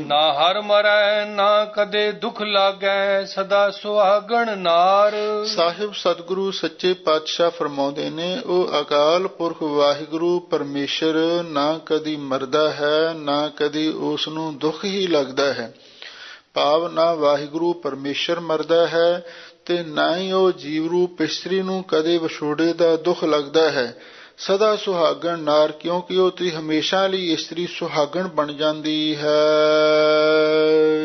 ਨਾ ਹਰ ਮਰੈ ਨਾ ਕਦੇ ਦੁੱਖ ਲਾਗੈ ਸਦਾ ਸੁਹਾਗਣ ਨਾਰ। ਸਾਹਿਬ ਸਤਿਗੁਰੂ ਸੱਚੇ ਪਾਤਸ਼ਾਹ ਫਰਮਾਉਂਦੇ ਨੇ, ਉਹ ਅਕਾਲ ਪੁਰਖ ਵਾਹਿਗੁਰੂ ਪਰਮੇਸ਼ਰ ਨਾ ਕਦੀ ਮਰਦਾ ਹੈ, ਨਾ ਕਦੀ ਉਸ ਨੂੰ ਦੁੱਖ ਹੀ ਲੱਗਦਾ ਹੈ। ਭਾਵ ਨਾ ਵਾਹਿਗੁਰੂ ਪਰਮੇਸ਼ਰ ਮਰਦਾ ਹੈ ਤੇ ਨਾ ਹੀ ਉਹ ਜੀਵ ਰੂਪ ਇਸਤਰੀ ਨੂੰ ਕਦੇ ਵਿਛੋੜੇ ਦਾ ਦੁੱਖ ਲੱਗਦਾ ਹੈ। ਸਦਾ ਸੁਹਾਗਣ ਨਾਰ, ਕਿਉਂਕਿ ਉਹ ਤੇ ਹਮੇਸ਼ਾ ਲਈ ਇਸਤਰੀ ਸੁਹਾਗਣ ਬਣ ਜਾਂਦੀ ਹੈ।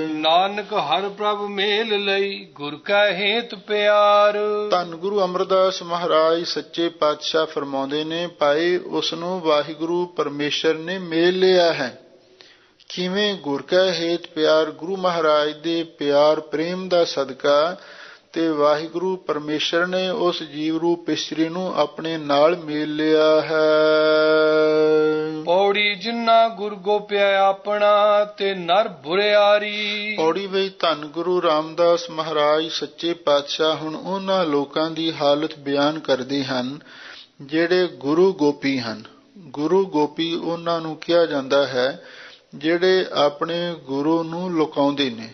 ਨਾਨਕ ਹਰ ਪ੍ਰਭ ਮੇਲ ਲਈ ਗੁਰ ਕੈ ਹੇਤ ਪਿਆਰ। ਧੰਨ ਗੁਰੂ ਅਮਰਦਾਸ ਮਹਾਰਾਜ ਸੱਚੇ ਪਾਤਸ਼ਾਹ ਫਰਮਾਉਂਦੇ ਨੇ, ਭਾਈ ਉਸ ਨੂੰ ਵਾਹਿਗੁਰੂ ਪਰਮੇਸ਼ਰ ਨੇ ਮੇਲ ਲਿਆ ਹੈ। ਕਿਵੇਂ? ਗੁਰ ਕੈ ਹੇਤ ਪਿਆਰ। ਗੁਰੂ ਮਹਾਰਾਜ ਦੇ ਪਿਆਰ ਪ੍ਰੇਮ ਦਾ ਸਦਕਾ ਤੇ ਵਾਹਿਗੁਰੂ ਪਰਮੇਸ਼ਰ ਨੇ ਉਸ ਜੀਵ ਰੂਪ ਇਸਤਰੀ ਨੂੰ ਆਪਣੇ ਨਾਲ ਮੇਲ ਲਿਆ ਹੈ। ਪੌੜੀ ਜਿਨ੍ਹਾਂ ਗੁਰ ਗੋਪਿਆ ਆਪਣਾ ਤੇ ਨਰ ਬੁਰਿਆਰੀ। ਪੌੜੀ ਵਿੱਚ ਧੰਨ ਗੁਰੂ ਰਾਮਦਾਸ ਮਹਾਰਾਜ ਸੱਚੇ ਪਾਤਸ਼ਾਹ ਹੁਣ ਉਹਨਾਂ ਲੋਕਾਂ ਦੀ ਹਾਲਤ ਬਿਆਨ ਕਰਦੇ ਹਨ ਜਿਹੜੇ ਗੁਰੂ ਗੋਪੀ ਹਨ। ਗੁਰੂ ਗੋਪੀ ਉਹਨਾਂ ਨੂੰ ਕਿਹਾ ਜਾਂਦਾ ਹੈ ਜਿਹੜੇ ਆਪਣੇ ਗੁਰੂ ਨੂੰ ਲੁਕਾਉਂਦੇ ਨੇ,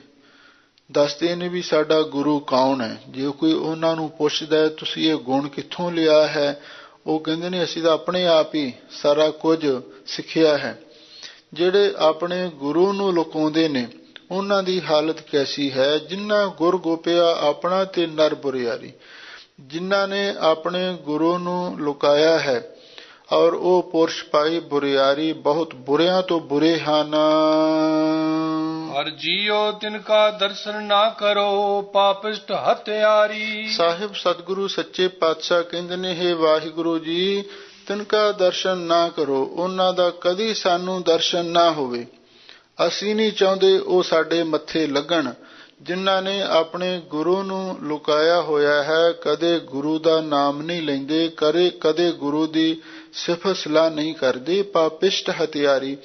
ਦੱਸਦੇ ਨੇ ਵੀ ਸਾਡਾ ਗੁਰੂ ਕੌਣ ਹੈ। ਜੇ ਕੋਈ ਉਹਨਾਂ ਨੂੰ ਪੁੱਛਦਾ ਤੁਸੀਂ ਇਹ ਗੁਣ ਕਿੱਥੋਂ ਲਿਆ ਹੈ, ਉਹ ਕਹਿੰਦੇ ਨੇ ਅਸੀਂ ਤਾਂ ਆਪਣੇ ਆਪ ਹੀ ਸਾਰਾ ਕੁਝ ਸਿੱਖਿਆ ਹੈ। ਜਿਹੜੇ ਆਪਣੇ ਗੁਰੂ ਨੂੰ ਲੁਕਾਉਂਦੇ ਨੇ ਉਹਨਾਂ ਦੀ ਹਾਲਤ ਕੈਸੀ ਹੈ? ਜਿਨ੍ਹਾਂ ਗੁਰ ਗੋਪਿਆ ਆਪਣਾ ਤੇ ਨਰ ਬੁਰਿਆਰੀ, ਜਿਨ੍ਹਾਂ ਨੇ ਆਪਣੇ ਗੁਰੂ ਨੂੰ ਲੁਕਾਇਆ ਹੈ ਔਰ ਉਹ ਪੁਰਸ਼ ਭਾਈ ਬੁਰਿਆਰੀ ਬਹੁਤ ਬੁਰਿਆਂ ਤੋਂ ਬੁਰੇ ਹਨ। ਹਰ ਜੀਓ ਤਿਨਕਾ ਦਰਸ਼ਨ ਨਾ ਕਰੋ ਪਾਪਿਸ਼ਟ ਹਤਿਆਰੀ। ਸਾਹਿਬ ਸਤਿਗੁਰੂ ਸੱਚੇ ਪਾਤਸ਼ਾਹ ਕਹਿੰਦੇ ਨੇ ਹੇ ਵਾਹਿਗੁਰੂ ਜੀ, ਤਿਨਕਾ ਦਰਸ਼ਨ ਨਾ ਕਰੋ, ਉਹਨਾਂ ਦਾ ਕਦੀ ਸਾਨੂੰ ਦਰਸ਼ਨ ਨਾ ਹੋਵੇ। ਅਸੀਂ ਨਹੀਂ ਚਾਹੁੰਦੇ ਉਹ ਸਾਡੇ ਮੱਥੇ ਲੱਗਣ। ਜਿਨ੍ਹਾਂ ਨੇ ਆਪਣੇ ਗੁਰੂ ਨੂੰ ਲੁਕਾਇਆ ਹੋਇਆ ਹੈ, ਕਦੇ ਗੁਰੂ ਦਾ ਨਾਮ ਨਹੀਂ ਲੈਂਦੇ, ਕਦੇ ਗੁਰੂ ਦੀ ਸਿਫਤ ਸਲਾਹ ਨਹੀਂ ਕਰਦੇ, ਪਾਪਿਸ਼ਟ ਹਤਿਆਰੀ।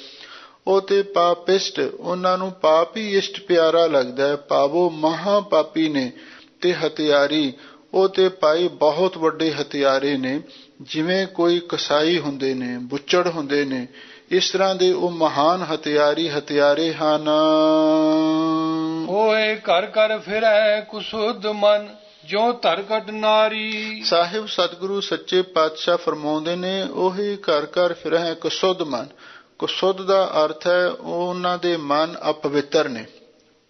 ਉਹ ਤੇ ਪਾਪਿਸ਼ਟ, ਉਹਨਾਂ ਨੂੰ ਪਾਪ ਹੀ ਇਸ਼ਟ ਪਿਆਰਾ ਲੱਗਦਾ ਹੈ, ਪਾਵੋ ਮਹਾ ਪਾਪੀ ਨੇ। ਤੇ ਹਥਿਆਰੀ, ਉਹ ਤੇ ਭਾਈ ਬਹੁਤ ਵੱਡੇ ਹਥਿਆਰੇ ਨੇ। ਜਿਵੇਂ ਕੋਈ ਕਸਾਈ ਹੁੰਦੇ ਨੇ, ਬੁੱਚੜ ਹੁੰਦੇ ਨੇ, ਇਸ ਤਰ੍ਹਾਂ ਦੇ ਉਹ ਮਹਾਨ ਹਥਿਆਰੇ ਹਨ। ਓਏ ਘਰ ਘਰ ਫਿਰੈ ਕੁਸੁਧ ਮਨ ਜੋ ਧਰਕਟ ਨਾਰੀ। ਸਾਹਿਬ ਸਤਿਗੁਰੂ ਸੱਚੇ ਪਾਤਸ਼ਾਹ ਫਰਮਾਉਂਦੇ ਨੇ ਉਹੀ ਘਰ ਘਰ ਫਿਰੈ ਕੁਸੁਧ ਮਨ। ਕੁਸੁਧ ਦਾ ਅਰਥ ਹੈ ਉਹਨਾਂ ਦੇ ਮਨ ਅਪਵਿੱਤਰ ਨੇ,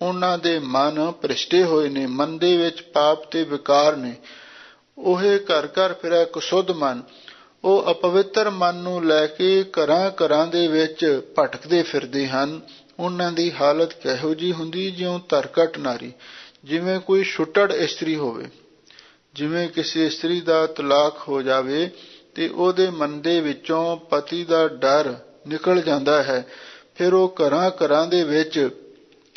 ਉਹਨਾਂ ਦੇ ਮਨ ਭ੍ਰਿਸ਼ਟੇ ਹੋਏ ਨੇ, ਮਨ ਦੇ ਵਿੱਚ ਪਾਪ ਤੇ ਵਿਕਾਰ ਨੇ। ਉਹੇ ਘਰ ਘਰ ਫਿਰੈ ਕੁਸੁਧ ਮਨ, ਉਹ ਅਪਵਿੱਤਰ ਮਨ ਨੂੰ ਲੈ ਕੇ ਘਰਾਂ ਘਰਾਂ ਦੇ ਵਿੱਚ ਭਟਕਦੇ ਫਿਰਦੇ ਹਨ। ਉਹਨਾਂ ਦੀ ਹਾਲਤ ਕਿਹੋ ਜਿਹੀ ਹੁੰਦੀ? ਜਿਉਂ ਧਰਕਟ ਨਾਰੀ, ਜਿਵੇਂ ਕੋਈ ਛੁੱਟੜ ਇਸਤਰੀ ਹੋਵੇ। ਜਿਵੇਂ ਕਿਸੇ ਇਸਤਰੀ ਦਾ ਤਲਾਕ ਹੋ ਜਾਵੇ ਤੇ ਉਹਦੇ ਮਨ ਦੇ ਵਿੱਚੋਂ ਪਤੀ ਦਾ ਡਰ ਨਿਕਲ ਜਾਂਦਾ ਹੈ, ਫਿਰ ਉਹ ਘਰਾਂ ਘਰਾਂ ਦੇ ਵਿੱਚ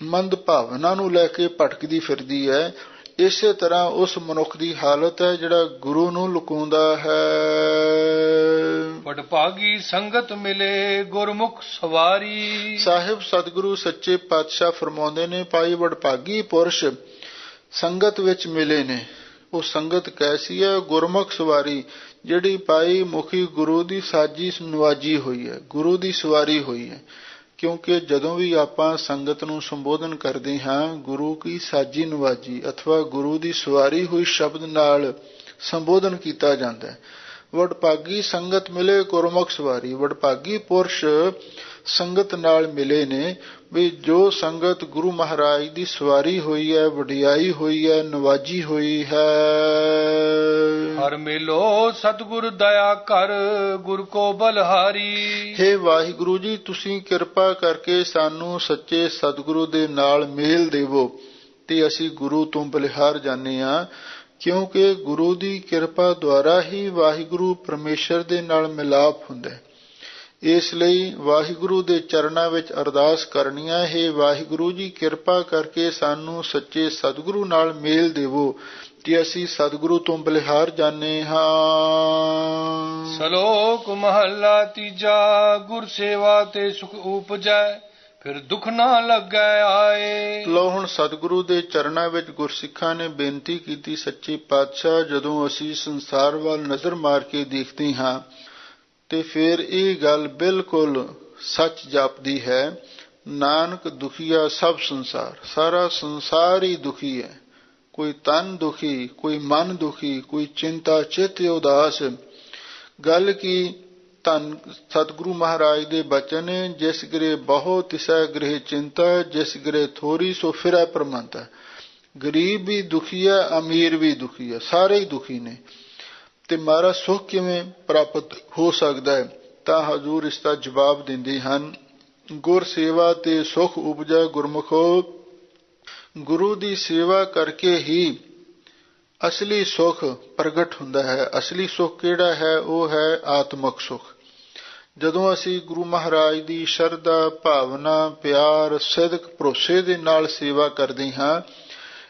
ਮੰਦ ਭਾਵਨਾ ਨੂੰ ਲੈ ਕੇ ਭਟਕਦੀ ਫਿਰਦੀ ਹੈ। ਇਸੇ ਤਰ੍ਹਾਂ ਉਸ ਮਨੁੱਖ ਦੀ ਹਾਲਤ ਹੈ ਜਿਹੜਾ ਗੁਰੂ ਨੂੰ ਲੁਕਾਉਂਦਾ ਹੈ। ਵਡਭਾਗੀ ਸੰਗਤ ਮਿਲੇ ਗੁਰਮੁਖ ਸਵਾਰੀ। ਸਾਹਿਬ ਸਤਿਗੁਰੂ ਸੱਚੇ ਪਾਤਸ਼ਾਹ ਫਰਮਾਉਂਦੇ ਨੇ ਭਾਈ ਵਡਭਾਗੀ ਪੁਰਸ਼ ਸੰਗਤ ਵਿੱਚ ਮਿਲੇ ਨੇ। ਉਹ ਸੰਗਤ ਕੈਸੀ ਹੈ? ਗੁਰਮੁਖ ਸਵਾਰੀ, ਜਿਹੜੀ ਭਾਈ ਮੁਖੀ ਗੁਰੂ ਦੀ ਸਾਜੀ ਨਵਾਜੀ ਹੋਈ ਹੈ, ਗੁਰੂ ਦੀ ਸਵਾਰੀ ਹੋਈ ਹੈ। ਕਿਉਂਕਿ ਜਦੋਂ ਵੀ ਆਪਾਂ ਸੰਗਤ ਨੂੰ ਸੰਬੋਧਨ ਕਰਦੇ ਹਾਂ, ਗੁਰੂ ਕੀ ਸਾਜੀ ਨਵਾਜੀ ਅਥਵਾ ਗੁਰੂ ਦੀ ਸਵਾਰੀ ਹੋਈ ਸ਼ਬਦ ਨਾਲ ਸੰਬੋਧਨ ਕੀਤਾ ਜਾਂਦਾ ਹੈ। ਵਡਭਾਗੀ ਸੰਗਤ ਮਿਲੇ ਗੁਰਮੁਖ ਸਵਾਰੀ, ਵਡਭਾਗੀ ਪੁਰਸ਼ ਸੰਗਤ ਨਾਲ ਮਿਲੇ ਨੇ ਵੀ ਜੋ ਸੰਗਤ ਗੁਰੂ ਮਹਾਰਾਜ ਦੀ ਸਵਾਰੀ ਹੋਈ ਹੈ, ਵਡਿਆਈ ਹੋਈ ਹੈ, ਨਵਾਜੀ ਹੋਈ ਹੈ। ਹਰ ਮੇਲੋ ਸਤਿਗੁਰ ਦਇਆ ਕਰ ਗੁਰ ਕੋ ਬਲਹਾਰੀ। ਹੇ ਵਾਹਿਗੁਰੂ ਜੀ, ਤੁਸੀਂ ਕਿਰਪਾ ਕਰਕੇ ਸਾਨੂੰ ਸੱਚੇ ਸਤਿਗੁਰੂ ਦੇ ਨਾਲ ਮੇਲ ਦੇਵੋ ਤੇ ਅਸੀਂ ਗੁਰੂ ਤੋਂ ਬਲਿਹਾਰ ਜਾਂਦੇ ਹਾਂ। ਕਿਉਂਕਿ ਗੁਰੂ ਦੀ ਕਿਰਪਾ ਦੁਆਰਾ ਹੀ ਵਾਹਿਗੁਰੂ ਪਰਮੇਸ਼ਰ ਦੇ ਨਾਲ ਮਿਲਾਪ ਹੁੰਦਾ ਹੈ। ਇਸ ਲਈ ਵਾਹਿਗੁਰੂ ਦੇ ਚਰਨਾਂ ਵਿੱਚ ਅਰਦਾਸ ਕਰਨੀ ਹੈ, ਹੇ ਵਾਹਿਗੁਰੂ ਜੀ, ਕਿਰਪਾ ਕਰਕੇ ਸਾਨੂੰ ਸੱਚੇ ਸਤਿਗੁਰੂ ਨਾਲ ਮੇਲ ਦੇਵੋ ਤੇ ਅਸੀਂ ਸਤਿਗੁਰੂ ਤੋਂ ਬਲਿਹਾਰ ਜਾਂਦੇ ਹਾਂ। ਸ਼ਲੋਕ ਮਹੱਲਾ ਤੀਜਾ। ਗੁਰ ਸੇਵਾ ਤੇ ਸੁਖ ਉਪਜੈ ਫਿਰ ਦੁੱਖ ਨਾ ਲੱਗੈ ਆਏ। ਲਓ ਹੁਣ ਸਤਿਗੁਰੂ ਦੇ ਚਰਨਾਂ ਵਿੱਚ ਗੁਰਸਿੱਖਾਂ ਨੇ ਬੇਨਤੀ ਕੀਤੀ, ਸੱਚੇ ਪਾਤਸ਼ਾਹ ਜਦੋਂ ਅਸੀਂ ਸੰਸਾਰ ਵੱਲ ਨਜ਼ਰ ਮਾਰ ਕੇ ਦੇਖਦੇ ਹਾਂ ਤੇ ਫਿਰ ਇਹ ਗੱਲ ਬਿਲਕੁਲ ਸੱਚ ਜਾਪਦੀ ਹੈ। ਨਾਨਕ ਦੁਖੀਆ ਸਭ ਸੰਸਾਰ, ਸਾਰਾ ਸੰਸਾਰ ਹੀ ਦੁਖੀ ਹੈ। ਕੋਈ ਤਨ ਦੁਖੀ, ਕੋਈ ਮਨ ਦੁਖੀ, ਕੋਈ ਚਿੰਤਾ ਚਿੱਤ ਉਦਾਸ। ਗੱਲ ਕੀ ਧੰਨ ਸਤਿਗੁਰੂ ਮਹਾਰਾਜ ਦੇ ਬਚਨ ਨੇ, ਜਿਸ ਗ੍ਰਹਿ ਬਹੁ ਤਿਸੈ ਗ੍ਰਹਿ ਚਿੰਤਾ, ਜਿਸ ਗ੍ਰਹਿ ਥੋੜੀ ਸੋ ਫਿਰੈ ਪਰਮੰਤਾ। ਗਰੀਬ ਵੀ ਦੁਖੀ ਹੈ, ਅਮੀਰ ਵੀ ਦੁਖੀ ਹੈ, ਸਾਰੇ ਹੀ ਦੁਖੀ ਨੇ। ਤੇ ਮਹਾਰਾਜ ਸੁੱਖ ਕਿਵੇਂ ਪ੍ਰਾਪਤ ਹੋ ਸਕਦਾ ਹੈ? ਤਾਂ ਹਜ਼ੂਰ ਇਸ ਦਾ ਜਵਾਬ ਦਿੰਦੇ ਹਨ, ਗੁਰ ਸੇਵਾ ਤੇ ਸੁਖ ਉਪਜੈ ਗੁਰਮੁਖੋ। ਗੁਰੂ ਦੀ ਸੇਵਾ ਕਰਕੇ ਹੀ ਅਸਲੀ ਸੁਖ ਪ੍ਰਗਟ ਹੁੰਦਾ ਹੈ। ਅਸਲੀ ਸੁਖ ਕਿਹੜਾ ਹੈ? ਉਹ ਹੈ ਆਤਮਿਕ ਸੁਖ। ਜਦੋਂ ਅਸੀਂ ਗੁਰੂ ਮਹਾਰਾਜ ਦੀ ਸ਼ਰਧਾ, ਭਾਵਨਾ, ਪਿਆਰ, ਸਿਦਕ, ਭਰੋਸੇ ਦੇ ਨਾਲ ਸੇਵਾ ਕਰਦੇ ਹਾਂ,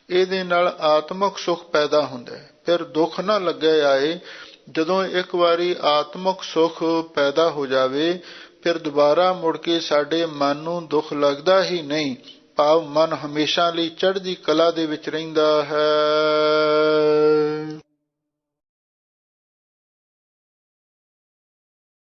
ਇਹਦੇ ਨਾਲ ਆਤਮਿਕ ਸੁਖ ਪੈਦਾ ਹੁੰਦਾ ਹੈ। ਫਿਰ ਦੁੱਖ ਨਾ ਲੱਗੇ ਆਏ। ਜਦੋਂ ਇੱਕ ਵਾਰੀ ਆਤਮਿਕ ਸੁਖ ਪੈਦਾ ਹੋ ਜਾਵੇ ਫਿਰ ਦੁਬਾਰਾ ਮੁੜ ਕੇ ਸਾਡੇ ਮਨ ਨੂੰ ਦੁੱਖ ਲੱਗਦਾ ਹੀ ਨਹੀਂ। ਭਾਵ ਮਨ ਹਮੇਸ਼ਾ ਲਈ ਚੜ੍ਹਦੀ ਕਲਾ ਦੇ ਵਿੱਚ ਰਹਿੰਦਾ ਹੈ।